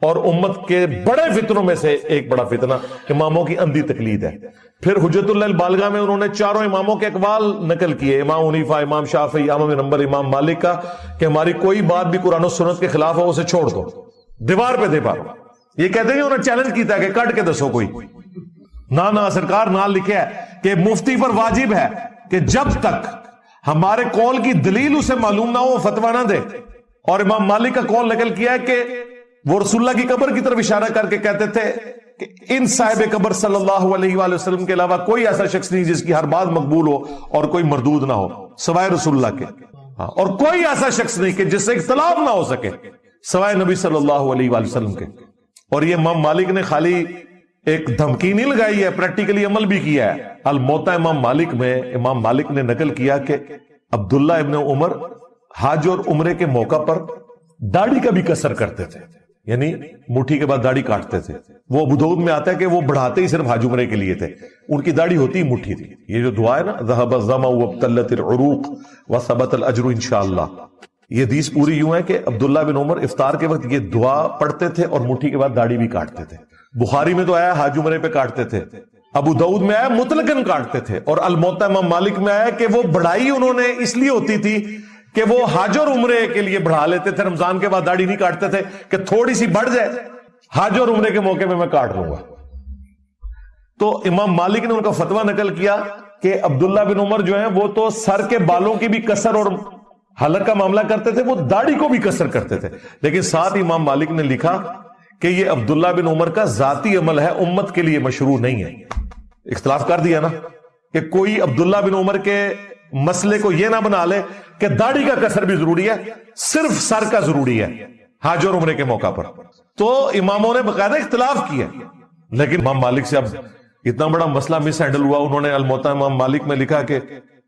اور امت کے بڑے فتنوں میں سے ایک بڑا فتنہ اماموں کی اندھی تقلید ہے۔ پھر حجت اللہ البالغہ میں انہوں نے 4 اماموں کے اقوال نقل کیے، امام حنیفہ، امام شافعی، احمد بن حنبل، امام مالک کا، کہ ہماری کوئی بات بھی قرآن و سنت کے خلاف ہو اسے چھوڑ دو، دیوار پہ دے پاؤ۔ یہ کہتے ہیں انہوں نے چیلنج کیتا ہے کہ کٹ کے دسو کوئی، نہ سرکار نہ لکھا ہے کہ مفتی پر واجب ہے کہ جب تک ہمارے قول کی دلیل اسے معلوم نہ ہو فتویٰ نہ دے۔ اور امام مالک کا قول نقل کیا ہے کہ وہ رسول اللہ کی قبر کی طرف اشارہ کر کے کہتے تھے کہ ان صاحب قبر صلی اللہ علیہ وآلہ وسلم کے علاوہ کوئی ایسا شخص نہیں جس کی ہر بات مقبول ہو اور کوئی مردود نہ ہو سوائے رسول اللہ کے، اور کوئی ایسا شخص نہیں کہ جس سے اختلاف نہ ہو سکے سوائے نبی صلی اللہ علیہ وآلہ وسلم کے۔ اور یہ امام مالک نے خالی ایک دھمکی نہیں لگائی ہے، پریکٹیکلی عمل بھی کیا ہے۔ الموطا امام مالک میں امام مالک نے نقل کیا کہ عبداللہ ابن عمر حج اور عمرے کے موقع پر داڑھی کا بھی قصر کرتے تھے، یعنی مٹھی کے بعد داڑھی کاٹتے تھے۔ وہ ابو داؤد میں آتا ہے کہ وہ بڑھاتے ہی صرف حج عمرے کے لیے تھے، ان کی داڑھی ہوتی ہی مٹھی تھی۔ یہ جو دعا ہے نا ذهب الظمأ وابتلت العروق وثبت الاجر انشاءاللہ، یہ حدیث پوری یوں ہے کہ عبداللہ بن عمر افطار کے وقت یہ دعا پڑھتے تھے اور مٹھی کے بعد داڑھی بھی کاٹتے تھے۔ بخاری میں تو آیا حج عمرے پہ کاٹتے تھے، ابو داؤد میں آیا مطلقاً کاٹتے تھے، اور الموطا امام مالک میں آیا کہ وہ بڑھائی انہوں نے اس لیے ہوتی تھی کہ وہ حج اور عمرے کے لیے بڑھا لیتے تھے، رمضان کے بعد داڑھی نہیں کاٹتے تھے کہ تھوڑی سی بڑھ جائے حج اور عمرے کے موقع میں کاٹ لوں گا۔ تو امام مالک نے ان کا فتویٰ نقل کیا کہ عبداللہ بن عمر جو ہیں وہ تو سر کے بالوں کی بھی قصر اور حلق کا معاملہ کرتے تھے، وہ داڑھی کو بھی قصر کرتے تھے، لیکن ساتھ امام مالک نے لکھا کہ یہ عبداللہ بن عمر کا ذاتی عمل ہے، امت کے لیے مشروع نہیں ہے۔ اختلاف کر دیا نا کہ کوئی عبداللہ بن عمر کے مسئلے کو یہ نہ بنا لے کہ داڑھی کا قصر بھی ضروری ہے، صرف سر کا ضروری ہے حج اور عمرے کے موقع پر۔ تو اماموں نے باقاعدہ اختلاف کیا، لیکن امام مالک سے اب اتنا بڑا مسئلہ مس ہینڈل ہوا، انہوں نے الموطا امام مالک میں لکھا کہ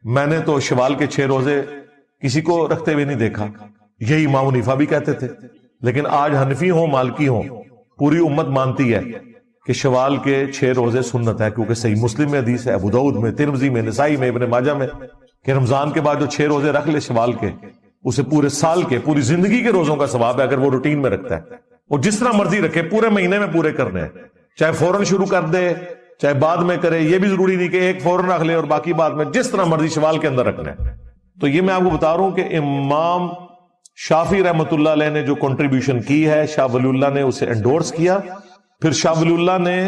میں نے تو شوال کے 6 روزے کسی کو رکھتے ہوئے نہیں دیکھا، یہی امام حنیفہ بھی کہتے تھے، لیکن آج حنفی ہوں مالکی ہوں پوری امت مانتی ہے کہ شوال کے 6 روزے سنت ہے، کیونکہ صحیح مسلم میں حدیث ہے، ابو داؤد میں، ترمذی میں، نسائی میں، ابن ماجہ میں، کہ رمضان کے بعد جو 6 روزے رکھ لے شوال کے، اسے پورے سال کے پوری زندگی کے روزوں کا ثواب ہے اگر وہ روٹین میں رکھتا ہے۔ وہ جس طرح مرضی رکھے، پورے مہینے میں پورے کرنے ہیں، چاہے فوراً شروع کر دے چاہے بعد میں کرے، یہ بھی ضروری نہیں کہ ایک فوراً رکھ لے اور باقی بعد میں، جس طرح مرضی شوال کے اندر رکھنا ہے۔ تو یہ میں آپ کو بتا رہا ہوں کہ امام شافعی رحمۃ اللہ علیہ نے جو کنٹریبیوشن کی ہے، شاہ ولی اللہ نے اسے انڈورس کیا۔ پھر شاہ ولی اللہ نے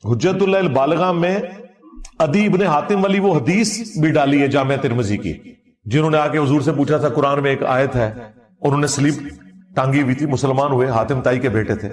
حجت اللہ البالغہ میں عدی ابن حاتم والی وہ حدیث بھی ڈالی ہے جامع ترمذی کی، جنہوں نے آ کے حضور سے پوچھا تھا قرآن میں ایک آیت ہے، اور انہوں نے سلیب ٹانگی ہوئی تھی، مسلمان ہوئے، حاتم تائی کے بیٹے تھے،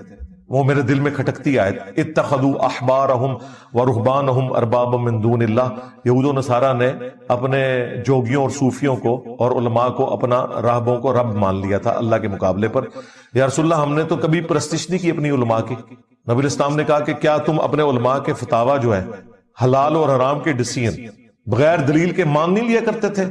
وہ میرے دل میں کھٹکتی آیت، اتخذوا احبارہم ورہبانہم اربابا من دون اللہ، یہود و نصارہ نے اپنے جوگیوں اور صوفیوں کو اور علماء کو اپنا راہبوں کو رب مان لیا تھا اللہ کے مقابلے پر۔ یا رسول اللہ ہم نے تو کبھی پرستش نہیں کی اپنی علماء کی۔ نبی الاسلام نے کہا کہ کیا تم اپنے علماء کے فتاویٰ جو ہے حلال اور حرام کے ڈیسیژن بغیر دلیل کے مان نہیں لیا کرتے تھے؟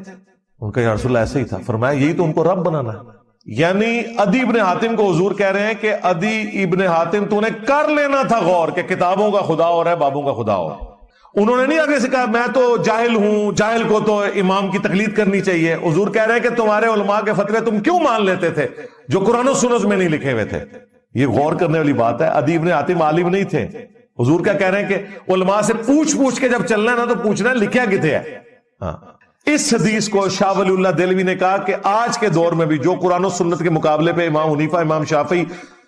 ان کا یا رسول اللہ ایسا ہی تھا۔ فرمایا یہی تو ان کو رب بنانا ہے۔ یعنی عدی ابن حاتم کو حضور کہہ رہے ہیں کہ عدی ابن حاتم تو نے کر لینا تھا غور کہ کتابوں کا خدا اور ہے بابوں کا خدا اور۔ انہوں نے نہیں آگے سے کہا میں تو جاہل ہوں، جاہل کو تو امام کی تقلید کرنی چاہیے۔ حضور کہہ رہے ہیں کہ تمہارے علماء کے فتوے تم کیوں مان لیتے تھے جو قرآن و سنت میں نہیں لکھے ہوئے تھے؟ یہ غور کرنے والی بات ہے۔ عدی ابن حاتم عالم نہیں تھے، حضور کیا کہہ رہے ہیں کہ علماء سے پوچھ کے جب چلنا ہے نا تو پوچھنا لکھیا کتے ہے۔ اس حدیث کو شاہ ولی اللہ دہلوی نے کہا کہ آج کے دور میں بھی جو قرآن و سنت کے مقابلے پہ امام حنیفہ، امام شافعی،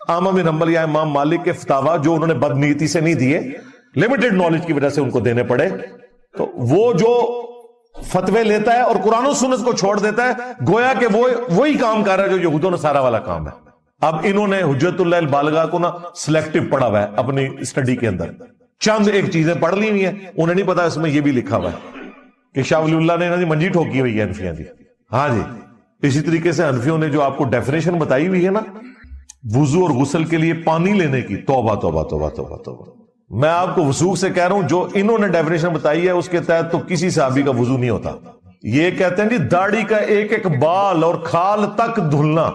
احمد بن حنبل یا امام مالک کے فتاویٰ جو انہوں نے بدنیتی سے نہیں دیے، لمیٹڈ نالج کی وجہ سے ان کو دینے پڑے، تو وہ جو فتوے لیتا ہے اور قرآن و سنت کو چھوڑ دیتا ہے گویا کہ وہ وہی کام کر رہا ہے جو یہود و نصارہ والا کام ہے۔ اب انہوں نے حجت اللہ البالغہ کو نا سلیکٹو پڑھا ہوا ہے اپنی اسٹڈی کے اندر، چند ایک چیزیں پڑھ لی ہوئی ہیں، انہیں نہیں پتا اس میں یہ بھی لکھا ہوا ہے کہ شاہ ولی اللہ نے منجی ٹھوکی ہوئی ہے حنفیاں دی۔ ہاں جی، اسی طریقے سے حنفیوں نے جو آپ کو ڈیفینیشن بتائی ہوئی ہے نا وضو اور غسل کے لیے پانی لینے کی، توبہ توبہ توبہ توبہ توبہ، میں آپ کو وثوق سے کہہ رہا ہوں جو انہوں نے ڈیفینیشن بتائی ہے اس کے تحت تو کسی صحابی کا وضو نہیں ہوتا۔ یہ کہتے ہیں جی داڑھی کا ایک ایک بال اور کھال تک دھلنا،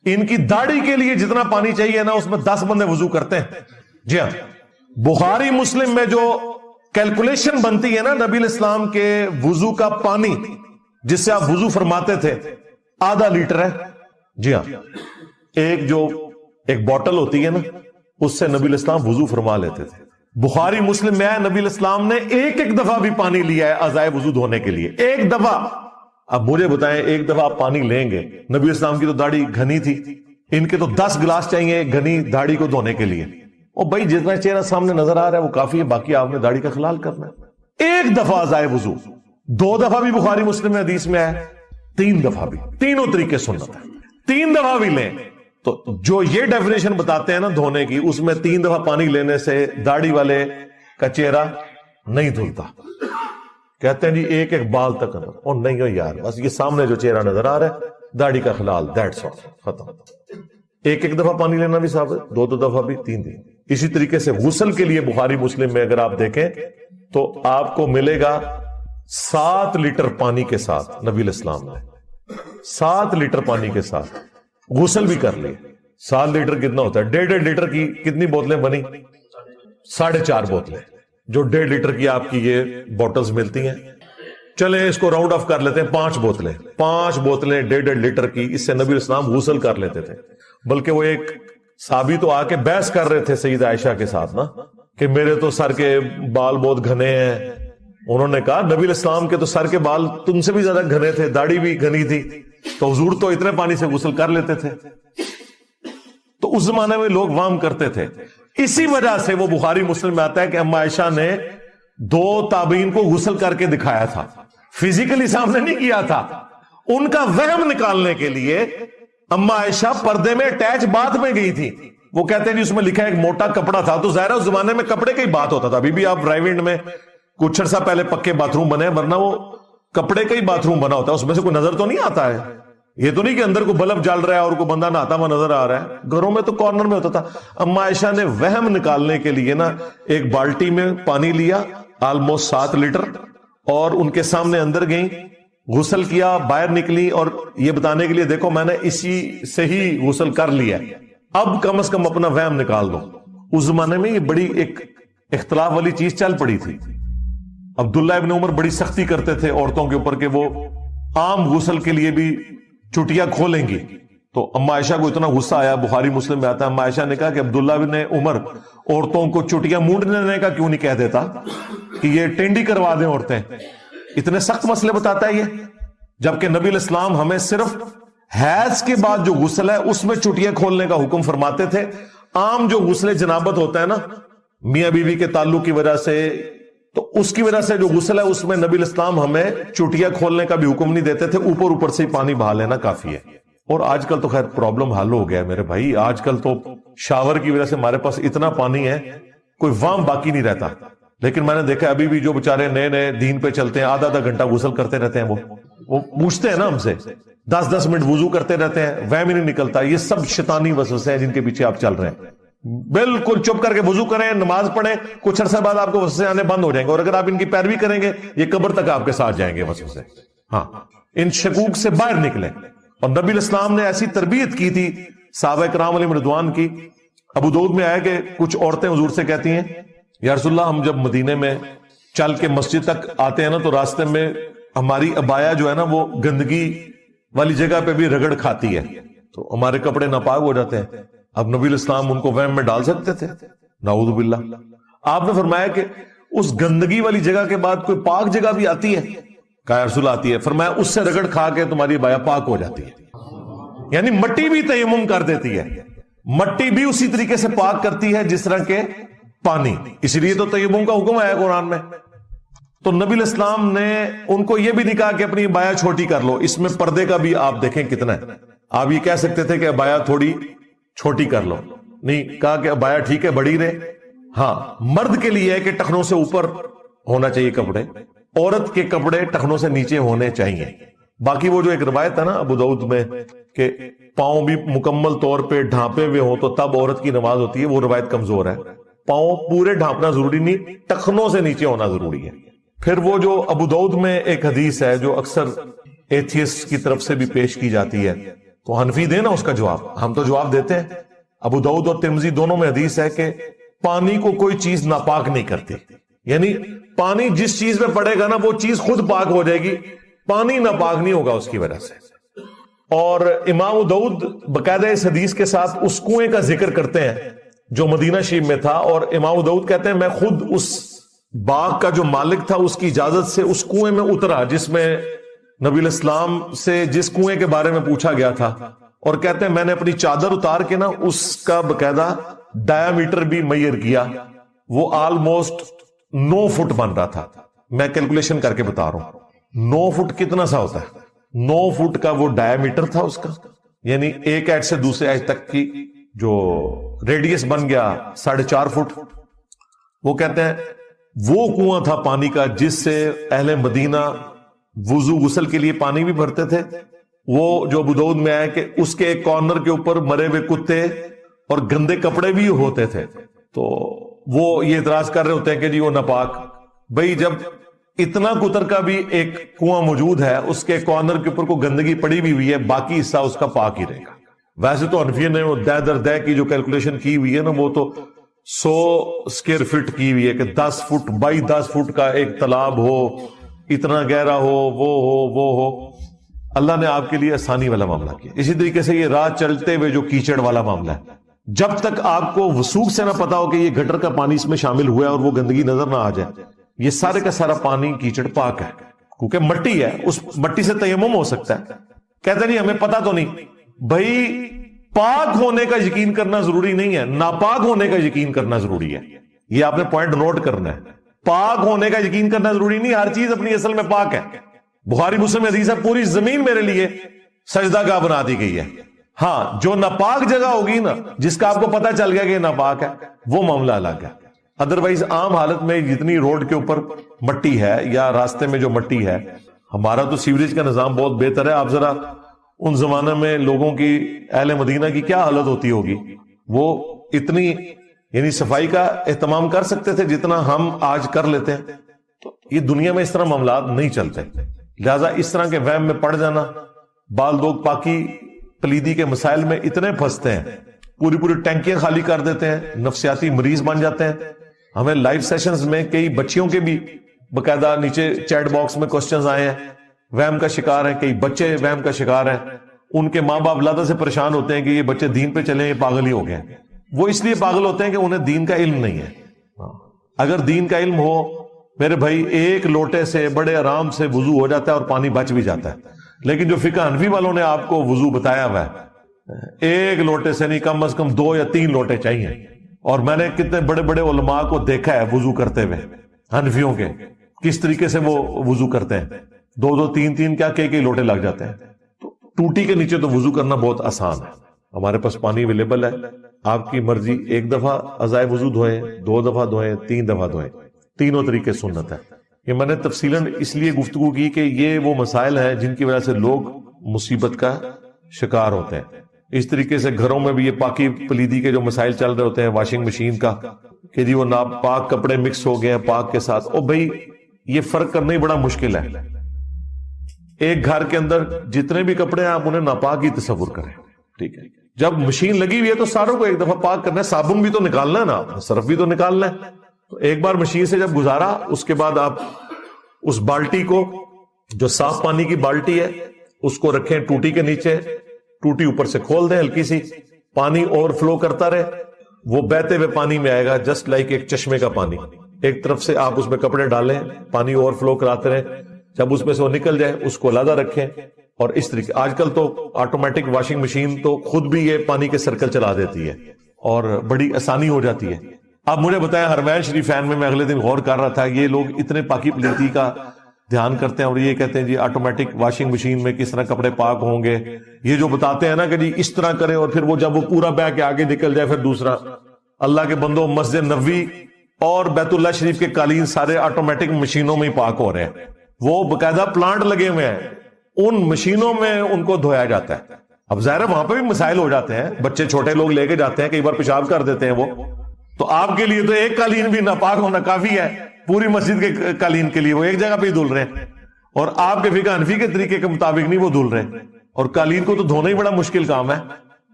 ان کی داڑھی کے لیے جتنا پانی چاہیے نا اس میں 10 بندے وضو کرتے ہیں۔ جی ہاں، بخاری مسلم میں جو کیلکولیشن بنتی ہے نا نبی الاسلام کے وضو کا پانی جس سے آپ وضو فرماتے تھے ½ لیٹر ہے۔ جی ہاں، ایک بوٹل ہوتی ہے نا اس سے نبی الاسلام وضو فرما لیتے تھے۔ بخاری مسلم میں ہے نبی الاسلام نے ایک دفعہ بھی پانی لیا ہے اعضائے وضو دھونے کے لیے، ایک دفعہ۔ اب مجھے بتائیں ایک دفعہ آپ پانی لیں گے، نبی اسلام کی تو داڑھی گھنی تھی، ان کے تو 10 گلاس چاہیے گھنی داڑھی کو دھونے کے لیے۔ اور بھائی جتنا چہرہ سامنے نظر آ رہا ہے وہ کافی ہے، باقی آپ نے داڑھی کا خلال کرنا ہے۔ ایک دفعہ اعضائے وضو، 2 دفعہ بھی بخاری مسلم میں حدیث میں ہے، 3 دفعہ بھی، تینوں طریقے سنت ہے۔ 3 دفعہ بھی لیں تو جو یہ ڈیفینیشن بتاتے ہیں نا دھونے کی، اس میں 3 دفعہ پانی لینے سے داڑھی والے کا چہرہ نہیں دھلتا. کہتے ہیں جی ایک ایک بال تک اندر، اور نہیں ہو یار، بس یہ سامنے جو چہرہ نظر آ رہا ہے داڑھی کا خلال، دیٹس آل، ختم. ایک ایک دفعہ پانی لینا بھی صاحب ہے، 2 دفعہ بھی، 3 دن. اسی طریقے سے غسل کے لیے بخاری مسلم میں اگر آپ دیکھیں تو آپ کو ملے گا 7 لیٹر پانی کے ساتھ، نبی الاسلام نے 7 لیٹر پانی کے ساتھ غسل بھی کر لیے. 7 لیٹر کتنا ہوتا ہے؟ 1.5 لیٹر کی کتنی بوتلیں بنی؟ 4.5 بوتلیں، جو 1.5 لیٹر کی آپ کی یہ بوٹلز ملتی ہیں. چلیں اس کو راؤنڈ آف کر لیتے ہیں، 5 بوتلیں 1.5 لیٹر کی، اس سے نبی الاسلام غسل کر لیتے تھے. بلکہ وہ ایک صحابی تو آ کے بحث کر رہے تھے سیدہ عائشہ کے ساتھ نا، کہ میرے تو سر کے بال بہت گھنے ہیں. انہوں نے کہا نبی الاسلام کے تو سر کے بال تم سے بھی زیادہ گھنے تھے، داڑھی بھی گھنی تھی، تو حضور تو اتنے پانی سے غسل کر لیتے تھے. تو اس زمانے میں لوگ وام کرتے تھے. اسی وجہ سے وہ بخاری مسلم میں آتا ہے کہ اما عائشہ نے 2 تابعین کو غسل کر کے دکھایا تھا، فزیکلی سامنے نہیں کیا تھا. ان کا وہم نکالنے کے لیے اما عائشہ پردے میں اٹیچ باتھ میں گئی تھی. وہ کہتے ہیں جی اس میں لکھا ہے ایک موٹا کپڑا تھا، تو ظاہر ہے اس زمانے میں کپڑے کا ہی بات ہوتا تھا. ابھی بھی آپ ڈرائیو انڈ میں کچھ عرصہ پہلے پکے باتھ روم بنے، ورنہ وہ کپڑے کا ہی باتھ روم بنا ہوتا ہے. اس میں سے کوئی نظر تو نہیں آتا ہے، یہ تو نہیں کہ اندر کو بلب جل رہا ہے اور کوئی بندہ نہاتا ہوا نظر آ رہا ہے. گھروں میں تو کارنر میں ہوتا تھا. اما عائشہ نے وہم نکالنے کے لیے نا ایک بالٹی میں پانی لیا آلموسٹ 7 لیٹر، اور ان کے سامنے اندر گئیں، غسل کیا، باہر نکلی، اور یہ بتانے کے لیے دیکھو میں نے اسی سے ہی غسل کر لیا، اب کم از کم اپنا وہم نکال دو. اس زمانے میں یہ بڑی ایک اختلاف والی چیز چل پڑی تھی. عبداللہ ابن عمر بڑی سختی کرتے تھے عورتوں کے اوپر کہ وہ عام غسل کے لیے بھی چٹیاں کھولیں گی. تو اما عائشہ کو اتنا غصہ آیا، بخاری مسلم میں آتا ہے اما عائشہ نے کہا کہ عبداللہ ابن عمر عورتوں کو چٹیاں مونڈنے کا کیوں نہیں کہہ دیتا کہ یہ ٹینڈی کروا دیں عورتیں. اتنے سخت مسئلے بتاتا ہے یہ، جبکہ نبی الاسلام ہمیں صرف حیض کے بعد جو غسل ہے اس میں چٹیاں کھولنے کا حکم فرماتے تھے. عام جو غسل جنابت ہوتا ہے نا میاں بیوی کے تعلق کی وجہ سے، تو اس کی وجہ سے جو غسل ہے اس میں نبی الاسلام ہمیں چٹیاں کھولنے کا بھی حکم نہیں دیتے تھے، اوپر سے ہی پانی بہا لینا کافی ہے. اور آج کل تو خیر پرابلم حل ہو گیا ہے میرے بھائی، آج کل تو شاور کی وجہ سے ہمارے پاس اتنا پانی ہے کوئی وام باقی نہیں رہتا. لیکن میں نے دیکھا ابھی بھی جو بےچارے نئے نئے دین پہ چلتے ہیں آدھا گھنٹہ غسل کرتے رہتے ہیں، وہ پوچھتے ہیں نا ہم سے 10 منٹ وضو کرتے رہتے ہیں، وہم ہی نہیں نکلتا. یہ سب شیطانی وسوسے ہیں جن کے پیچھے آپ چل رہے ہیں. بالکل چپ کر کے وضو کریں، نماز پڑھیں، کچھ عرصے بعد آپ کو وسوسے آنے بند ہو جائیں گے، اور اگر آپ ان کی پیروی کریں گے یہ قبر تک آپ کے ساتھ جائیں گے وسوسے. ہاں، ان شکوک سے باہر نکلیں. اور نبی الاسلام نے ایسی تربیت کی تھی صحابہ کرام علیہم رضوان کی. ابو داؤد میں آیا کہ کچھ عورتیں حضور سے کہتی ہیں یا رسول اللہ ہم جب مدینے میں چل کے مسجد تک آتے ہیں نا تو راستے میں ہماری عبایا جو ہے نا وہ گندگی والی جگہ پہ بھی رگڑ کھاتی ہے، تو ہمارے کپڑے ناپاک ہو جاتے ہیں. اب نبی الاسلام ان کو وہم میں ڈال سکتے تھے؟ نعوذ باللہ. آپ نے فرمایا کہ اس گندگی والی جگہ کے بعد کوئی پاک جگہ بھی آتی ہے؟ کہا رسول آتی ہے. فرمایا اس سے رگڑ کھا کے تمہاری عبایا پاک ہو جاتی ہے. یعنی مٹی بھی تیمم کر دیتی ہے، مٹی بھی اسی طریقے سے پاک کرتی ہے جس طرح کے پانی. اسی لیے تو تیمم کا حکم آیا قرآن میں. تو نبی الاسلام نے ان کو یہ بھی نہیں کہا کہ اپنی عبایا چھوٹی کر لو. اس میں پردے کا بھی آپ دیکھیں کتنا ہے. آپ یہ کہہ سکتے تھے کہ عبایا تھوڑی چھوٹی کر لو، نہیں کہا کہ عبایا ٹھیک ہے بڑی رہے. ہاں، مرد کے لیے ہے کہ ٹخنوں سے اوپر ہونا چاہیے کپڑے، عورت کے کپڑے ٹخنوں سے نیچے ہونے چاہیے. باقی وہ جو ایک روایت ہے نا ابو داؤد میں کہ پاؤں بھی مکمل طور پہ ڈھانپے ہوئے ہوں تو تب عورت کی نماز ہوتی ہے، وہ روایت کمزور ہے. پاؤں پورے ڈھانپنا ضروری نہیں، ٹخنوں سے نیچے ہونا ضروری ہے. پھر وہ جو ابو داؤد میں ایک حدیث ہے جو اکثر ایتھیسٹ کی طرف سے بھی پیش کی جاتی ہے، تو حنفی دے نا اس کا جواب، ہم تو جواب دیتے ہیں. ابو داؤد اور ترمذی دونوں میں حدیث ہے کہ پانی کو کوئی چیز ناپاک نہیں کرتی. یعنی پانی جس چیز میں پڑے گا نا وہ چیز خود پاک ہو جائے گی، پانی ناپاک نہیں ہوگا اس کی وجہ سے. اور امام داؤد باقاعدہ اس حدیث کے ساتھ اس کنویں کا ذکر کرتے ہیں جو مدینہ شریف میں تھا. اور امام داؤد کہتے ہیں میں خود اس باغ کا جو مالک تھا اس کی اجازت سے اس کنویں میں اترا جس میں نبی الاسلام سے جس کنویں کے بارے میں پوچھا گیا تھا. اور کہتے ہیں میں نے اپنی چادر اتار کے نا اس کا باقاعدہ ڈایا میٹر بھی میئر کیا، وہ آلموسٹ 9 فٹ بن رہا تھا. میں کیلکولیشن کر کے بتا رہا ہوں 9 فٹ کتنا سا ہوتا ہے. 9 فٹ کا وہ ڈایا میٹر تھا اس کا، یعنی ایک ایج سے دوسرے ایج تک کی جو ریڈیس بن گیا 4.5 فٹ، وہ کہتے ہیں وہ کنواں تھا پانی کا جس سے اہل مدینہ وضو غسل کے لیے پانی بھی بھرتے تھے. وہ جو ابو داؤد میں آیا کہ اس کے ایک کارنر کے اوپر مرے ہوئے کتے اور گندے کپڑے بھی ہوتے تھے. تو وہ یہ اعتراض کر رہے ہوتے ہیں کہ جی وہ ناپاک. بھئی جب اتنا کتر کا بھی ایک کنواں موجود ہے، اس کے کارنر کے اوپر کو گندگی پڑی بھی ہوئی ہے، باقی حصہ اس کا پاک ہی رہے گا. ویسے تو حنفیہ نے وہ دہ در دہ کی جو کیلکولیشن کی ہوئی ہے نا، وہ تو 100 اسکوائر فٹ کی ہوئی ہے کہ 10 فٹ بائی 10 فٹ کا ایک تالاب ہو، اتنا گہرا ہو، وہ ہو. اللہ نے آپ کے لیے آسانی والا معاملہ کیا. اسی طریقے سے یہ راہ چلتے ہوئے جو کیچڑ والا معاملہ ہے، جب تک آپ کو وثوق سے نہ پتا ہو کہ یہ گٹر کا پانی اس میں شامل ہوا ہے اور وہ گندگی نظر نہ آ جائے، یہ سارے کا سارا پانی کیچڑ پاک ہے، کیونکہ مٹی ہے، اس مٹی سے تیمم ہو سکتا ہے. کہتے نہیں ہمیں پتا تو نہیں. بھائی پاک ہونے کا یقین کرنا ضروری نہیں ہے، ناپاک ہونے کا یقین کرنا ضروری ہے. یہ آپ نے پوائنٹ نوٹ کرنا ہے. پاک ہونے کا یقین کرنا ضروری نہیں، ہر چیز اپنی اصل میں پاک ہے. بخاری مسلم حدیث ہے پوری زمین میرے لیے سجدہ گاہ بنا دی گئی ہے. ہاں جو ناپاک جگہ ہوگی نا، جس کا آپ کو پتا چل گیا کہ یہ ناپاک ہے، وہ معاملہ الگ ہے. ادروائز عام حالت میں جتنی روڈ کے اوپر مٹی ہے یا راستے میں جو مٹی ہے، ہمارا تو سیوریج کا نظام بہت بہتر ہے. آپ ذرا ان زمانے میں لوگوں کی، اہل مدینہ کی کیا حالت ہوتی ہوگی. وہ اتنی یعنی صفائی کا اہتمام کر سکتے تھے جتنا ہم آج کر لیتے ہیں. تو یہ دنیا میں اس طرح معاملات نہیں چلتے. لہذا اس طرح کے وہم میں پڑ جانا، بعض لوگ پاکی پلیدی کے مسائل میں اتنے پھنستے ہیں، پوری ٹینکیاں خالی کر دیتے ہیں، نفسیاتی مریض بن جاتے ہیں. ہمیں لائیو سیشنز میں کئی بچیوں کے بھی باقاعدہ نیچے چیٹ باکس میں کوسچنز آئے ہیں، وہم کا شکار ہیں، کئی بچے وہم کا شکار ہیں. ان کے ماں باپ لادہ سے پریشان ہوتے ہیں کہ یہ بچے دین پہ چلیں، یہ پاگل ہی ہو گئے. وہ اس لیے پاگل ہوتے ہیں کہ انہیں دین کا علم نہیں ہے. اگر دین کا علم ہو میرے بھائی، ایک لوٹے سے بڑے آرام سے وضو ہو جاتا ہے اور پانی بچ بھی جاتا ہے. لیکن جو فقہ حنفی والوں نے آپ کو وضو بتایا ہوا ہے، ایک لوٹے سے نہیں، کم از کم 2 یا 3 لوٹے چاہیے. اور میں نے کتنے بڑے بڑے علماء کو دیکھا ہے وضو کرتے ہوئے، حنفیوں کے، کس طریقے سے وہ وضو کرتے ہیں. 2 3 کیا کئی لوٹے لگ جاتے ہیں. تو ٹوٹی کے نیچے تو وضو کرنا بہت آسان ہے. ہمارے پاس پانی اویلیبل ہے، آپ کی مرضی، 1 دفعہ اعضائے وضو دھوئیں، 2 دفعہ دھوئیں، 3 دفعہ دھوئیں، تینوں طریقے سنت ہے. یہ میں نے تفصیلاً اس لیے گفتگو کی کہ یہ وہ مسائل ہیں جن کی وجہ سے لوگ مصیبت کا شکار ہوتے ہیں. اس طریقے سے گھروں میں بھی یہ پاکی پلیدی کے جو مسائل چل رہے ہوتے ہیں، واشنگ مشین کا کہ جی وہ ناپاک کپڑے مکس ہو گئے ہیں پاک کے ساتھ. او بھائی یہ فرق کرنا ہی بڑا مشکل ہے. ایک گھر کے اندر جتنے بھی کپڑے ہیں آپ انہیں ناپاک ہی تصور کریں. ٹھیک ہے، جب مشین لگی ہوئی ہے تو ساروں کو ایک دفعہ پاک کرنا ہے. صابن بھی تو نکالنا ہے نا، صرف بھی تو نکالنا ہے. تو ایک بار مشین سے جب گزارا، اس کے بعد آپ اس بالٹی کو، جو صاف پانی کی بالٹی ہے، اس کو رکھیں ٹوٹی کے نیچے، ٹوٹی اوپر سے کھول دیں ہلکی سی، پانی اوور فلو کرتا رہے، وہ بہتے ہوئے پانی میں آئے گا، جسٹ لائک ایک چشمے کا پانی. ایک طرف سے آپ اس میں کپڑے ڈالیں، پانی اوور فلو کراتے رہیں، جب اس میں سے وہ نکل جائے اس کو علیحدہ رکھیں. اور اس طریقے آج کل تو آٹومیٹک واشنگ مشین تو خود بھی یہ پانی کے سرکل چلا دیتی ہے اور بڑی آسانی ہو جاتی ہے. آپ مجھے بتائیں، حرمین شریفین میں اگلے دن غور کر رہا تھا، یہ لوگ اتنے پاکی پلیتی کا دھیان کرتے ہیں اور یہ کہتے ہیں جی آٹومیٹک واشنگ مشین میں کس طرح کپڑے پاک ہوں گے. یہ جو بتاتے ہیں نا کہ جی اس طرح کریں، اور پھر وہ جب وہ پورا بہ کے آگے نکل جائے پھر دوسرا. اللہ کے بندوں، مسجد نبوی اور بیت اللہ شریف کے قالین سارے آٹومیٹک مشینوں میں ہی پاک ہو رہے ہیں. وہ باقاعدہ پلانٹ لگے ہوئے ہیں، ان مشینوں میں ان کو دھویا جاتا ہے. اب ظاہر ہے وہاں پہ بھی مسائل ہو جاتے ہیں، بچے چھوٹے لوگ لے کے جاتے ہیں، کئی بار پیشاب کر دیتے ہیں وہ. تو آپ کے لیے تو ایک قالین بھی ناپاک ہونا کافی ہے، پوری مسجد کے قالین کے لیے وہ ایک جگہ پہ ہی دھل رہے ہیں، اور آپ کے فقہ حنفی کے طریقے کے مطابق نہیں وہ دھل رہے ہیں. اور قالین کو تو دھونا ہی بڑا مشکل کام ہے.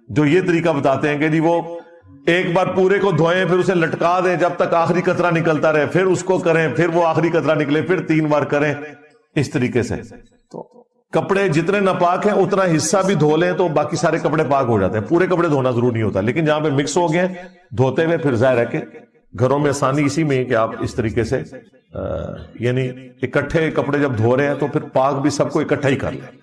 جو یہ طریقہ بتاتے ہیں کہ جی وہ ایک بار پورے کو دھوئیں، پھر اسے لٹکا دیں جب تک آخری قطرہ نکلتا رہے، پھر اس کو کریں، پھر وہ آخری قطرہ نکلے، پھر 3 بار کریں، اس طریقے سے. تو کپڑے جتنے ناپاک ہیں اتنا حصہ بھی دھو لیں تو باقی سارے کپڑے پاک ہو جاتے ہیں. پورے کپڑے دھونا ضروری نہیں ہوتا، لیکن جہاں پہ مکس ہو گئے دھوتے ہوئے پھر ظاہر ہے کہ گھروں میں آسانی اسی میں ہے کہ آپ اس طریقے سے یعنی اکٹھے کپڑے جب دھو رہے ہیں تو پھر پاک بھی سب کو اکٹھا ہی کر لیں.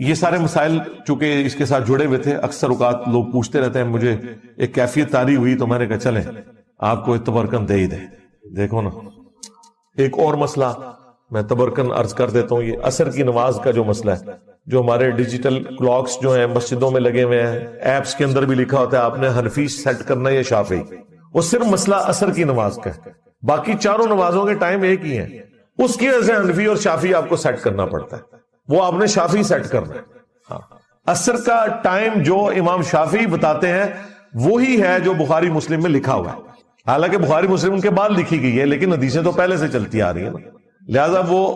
یہ سارے مسائل چونکہ اس کے ساتھ جڑے ہوئے تھے، اکثر اوقات لوگ پوچھتے رہتے ہیں. مجھے ایک کیفیت طاری ہوئی تو میں نے کہا چلیں آپ کو تبرکن دے ہی دیں. دیکھو نا، ایک اور مسئلہ میں تبرکن عرض کر دیتا ہوں، یہ عصر کی نماز کا جو مسئلہ ہے. جو ہمارے ڈیجیٹل کلاکس جو ہیں مسجدوں میں لگے ہوئے ہیں، ایپس کے اندر بھی لکھا ہوتا ہے آپ نے حنفی سیٹ کرنا یا شافعی، وہ صرف مسئلہ عصر کی نماز کا ہے، باقی چاروں نمازوں کے ٹائم ایک ہی ہیں، اس کی وجہ سے حنفی اور شافعی آپ کو سیٹ کرنا پڑتا ہے، وہ آپ نے شافعی سیٹ کرنا ہے۔ ہاں، عصر کا ٹائم جو امام شافعی بتاتے ہیں وہی ہے جو بخاری مسلم میں لکھا ہوا ہے، حالانکہ بخاری مسلم ان کے بعد لکھی گئی ہے لیکن حدیثیں تو پہلے سے چلتی آ رہی ہیں نا، لہذا وہ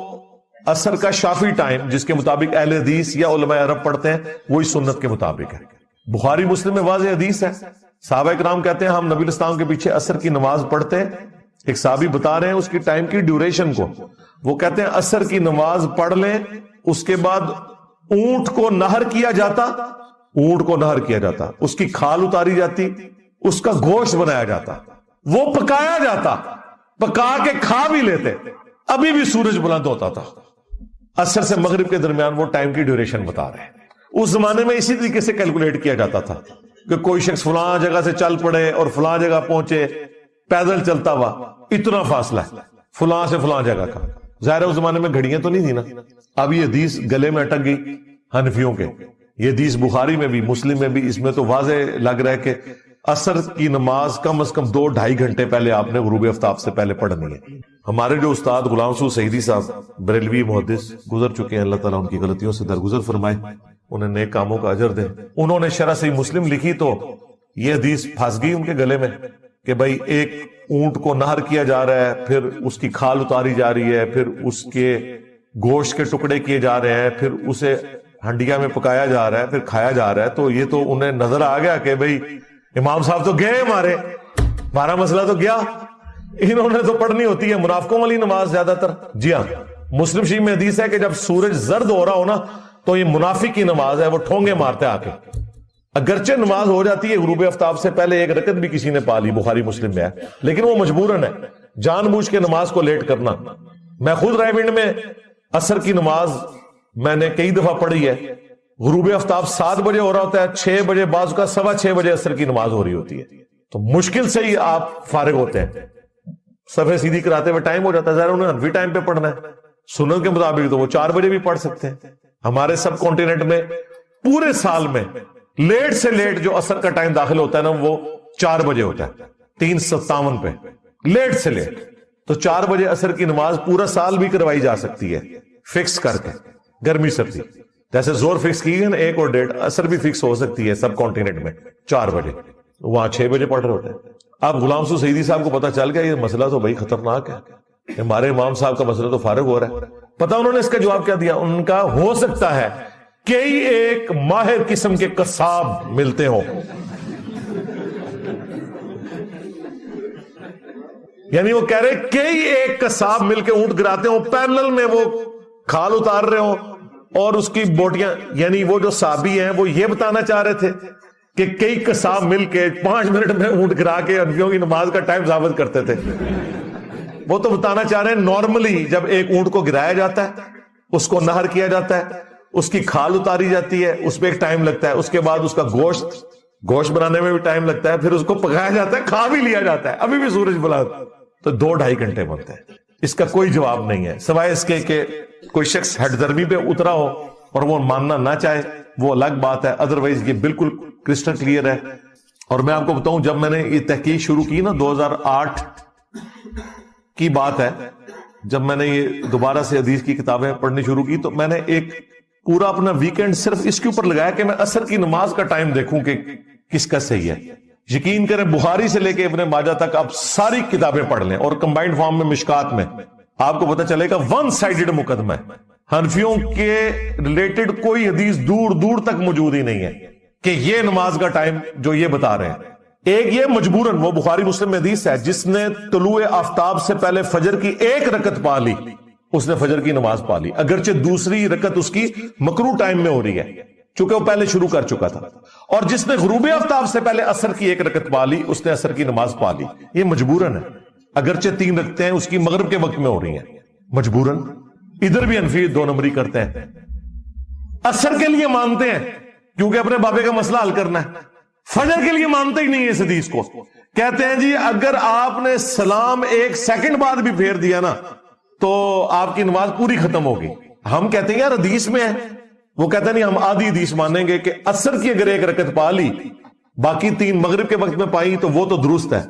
عصر کا شافعی ٹائم جس کے مطابق اہل حدیث یا علماء عرب پڑھتے ہیں وہی سنت کے مطابق ہے۔ بخاری مسلم میں واضح حدیث ہے، صحابہ کرام کہتے ہیں ہم نبی الاسلام کے پیچھے عصر کی نماز پڑھتے ہیں، ایک صحابی بتا رہے ہیں اس کی ٹائم کی ڈیوریشن کو، وہ کہتے ہیں عصر کی نماز پڑھ لیں، اس کے بعد اونٹ کو نہر کیا جاتا، اونٹ کو نہر کیا جاتا، اس کی کھال اتاری جاتی، اس کا گوشت بنایا جاتا، وہ پکایا جاتا، پکا کے کھا بھی لیتے، ابھی بھی سورج بلند ہوتا تھا۔ عصر سے مغرب کے درمیان وہ ٹائم کی ڈیوریشن بتا رہے ہیں۔ اس زمانے میں اسی طریقے سے کیلکولیٹ کیا جاتا تھا کہ کوئی شخص فلاں جگہ سے چل پڑے اور فلاں جگہ پہنچے پیدل چلتا ہوا، اتنا فاصلہ ہے فلاں سے فلاں جگہ کا۔ ظاہر ہے اس زمانے میں گھڑیاں تو نہیں تھی نا، اب یہ حدیث گلے میں اٹک گئی حنفیوں کے، یہ حدیث بخاری میں بھی مسلم میں بھی، اس میں تو واضح لگ رہا ہے کہ عصر کی نماز کم از کم 2-2.5 گھنٹے پہلے آپ نے غروب آفتاب سے پہلے پڑھنی ہے۔ ہمارے جو استاد غلام رسول سعیدی صاحب بریلوی محدث گزر چکے ہیں، اللہ تعالیٰ ان کی غلطیوں سے درگزر فرمائے، انہیں نیک کاموں کا اجر دے، انہوں نے شرح صحیح مسلم لکھی تو یہ حدیث پھنس گئی ان کے گلے میں کہ بھائی ایک اونٹ کو نہر کیا جا رہا ہے، پھر اس کی کھال اتاری جا رہی ہے، پھر اس کے گوشت کے ٹکڑے کیے جا رہے ہیں، پھر اسے ہنڈیا میں پکایا جا رہا ہے، پھر کھایا جا رہا ہے، تو یہ تو انہیں نظر آ گیا کہ بھئی امام صاحب تو گئے، ہمارا مسئلہ تو گیا، انہوں نے تو پڑھنی ہوتی ہے منافقوں والی نماز زیادہ تر۔ جی ہاں، مسلم شریف میں حدیث ہے کہ جب سورج زرد ہو رہا ہو نا تو یہ منافق کی نماز ہے، وہ ٹھونگے مارتے آ کے، اگرچہ نماز ہو جاتی ہے غروب آفتاب سے پہلے ایک رکعت بھی کسی نے پا لی، بخاری مسلم میں ہے، لیکن وہ مجبوراً ہے، جان بوجھ کے نماز کو لیٹ کرنا۔ میں خود رائے میں عصر کی نماز میں نے کئی دفعہ پڑھی ہے، غروب آفتاب 7 بجے ہو رہا ہوتا ہے، 6 بجے بعض کا 6:15 بجے عصر کی نماز ہو رہی ہوتی ہے، تو مشکل سے ہی آپ فارغ ہوتے ہیں، صفحے سیدھی کراتے ہوئے ٹائم ہو جاتا ہے، ظاہر انہیں حنفی ٹائم پہ پڑھنا ہے، سنت کے مطابق تو وہ 4 بجے بھی پڑھ سکتے ہیں۔ ہمارے سب کانٹیننٹ میں پورے سال میں لیٹ سے لیٹ جو عصر کا ٹائم داخل ہوتا ہے نا وہ 4 بجے ہوتا ہے، 3:57 پہ لیٹ سے لیٹ، تو 4 بجے عصر کی نماز پورا سال بھی کروائی جا سکتی ہے فکس کر کے، گرمی سردی جیسے زور فکس کی ہے نا 1 اور 1:30، عصر بھی فکس ہو سکتی ہے سب کانٹیننٹ میں 4 بجے، وہاں 6 بجے پڑھ رہے ہوتے ہیں۔ اب غلام رسول سعیدی صاحب کو پتا چل گیا یہ مسئلہ تو بھائی خطرناک ہے، ہمارے امام صاحب کا مسئلہ تو فارغ ہو رہا ہے، پتا انہوں نے اس کا جواب کیا دیا؟ ان کا ہو سکتا ہے کئی ایک ماہر قسم کے قصاب ملتے ہوں، یعنی وہ کہہ رہے کئی ایک قصاب مل کے اونٹ گراتے ہوں، پیرلل میں وہ کھال اتار رہے ہوں اور اس کی بوٹیاں، یعنی وہ جو صحابی ہیں وہ یہ بتانا چاہ رہے تھے کہ کئی قصاب مل کے 5 منٹ میں اونٹ گرا کے حنفیوں کی نماز کا ٹائم ثابت کرتے تھے۔ وہ تو بتانا چاہ رہے ہیں نارملی جب ایک اونٹ کو گرایا جاتا ہے، اس کو نہر کیا جاتا ہے، اس کی کھال اتاری جاتی ہے، اس پہ ایک ٹائم لگتا ہے، اس کے بعد اس کا گوشت بنانے میں بھی ٹائم لگتا ہے، پھر اس کو پکایا جاتا ہے، کھا بھی لیا جاتا ہے، ابھی بھی سورج بلند، تو 2-2.5 گھنٹے بنتے ہیں۔ اس کا کوئی جواب نہیں ہے سوائے اس کے کہ کوئی شخص ہٹ درمی پہ اترا ہو اور وہ ماننا نہ چاہے، وہ الگ بات ہے، ادروائز یہ بالکل کرسٹل کلیئر ہے۔ اور میں آپ کو بتاؤں جب میں نے یہ تحقیق شروع کی نا 2008 کی بات ہے، جب میں نے یہ دوبارہ سے حدیث کی کتابیں پڑھنی شروع کی تو میں نے ایک پورا اپنا ویکینڈ صرف اس کے اوپر لگایا کہ میں عصر کی نماز کا ٹائم دیکھوں کہ کس کا صحیح ہے۔ یقین کریں بخاری سے لے کے ابن ماجہ تک آپ ساری کتابیں پڑھ لیں اور کمبائنڈ فارم میں مشکات میں، آپ کو پتہ چلے گا 1 سائیڈڈ مقدمہ ہے، حنفیوں کے ریلیٹڈ کوئی حدیث دور دور تک موجود ہی نہیں ہے کہ یہ نماز کا ٹائم جو یہ بتا رہے ہیں۔ ایک یہ مجبوراً وہ بخاری مسلم میں حدیث ہے، جس نے طلوع آفتاب سے پہلے فجر کی 1 رکعت پا لی اس نے فجر کی نماز پا لی، اگرچہ دوسری رکعت اس کی مکروہ ٹائم میں ہو رہی ہے چونکہ وہ پہلے شروع کر چکا تھا، اور جس نے غروب آفتاب سے پہلے عصر کی 1 رکعت پا لی اس نے عصر کی نماز پا لی۔ یہ مجبوراً ہے، اگرچہ 3 رکعتیں اس کی مغرب کے وقت میں ہو رہی ہیں، مجبوراً۔ ادھر بھی حنفی 2 نمبری کرتے ہیں، عصر کے لیے مانتے ہیں کیونکہ اپنے بابے کا مسئلہ حل کرنا ہے، فجر کے لیے مانتے ہی نہیں اس حدیث کو، کہتے ہیں جی اگر آپ نے سلام 1 سیکنڈ بعد بھی پھیر دیا نا تو آپ کی نماز پوری ختم ہوگی۔ ہم کہتے ہیں یار حدیث میں ہے وہ کہتا نہیں ہم آدھی حدیث مانیں گے کہ عصر کی اگر ایک رکعت پا لی باقی 3 مغرب کے وقت میں پائی تو وہ تو درست ہے.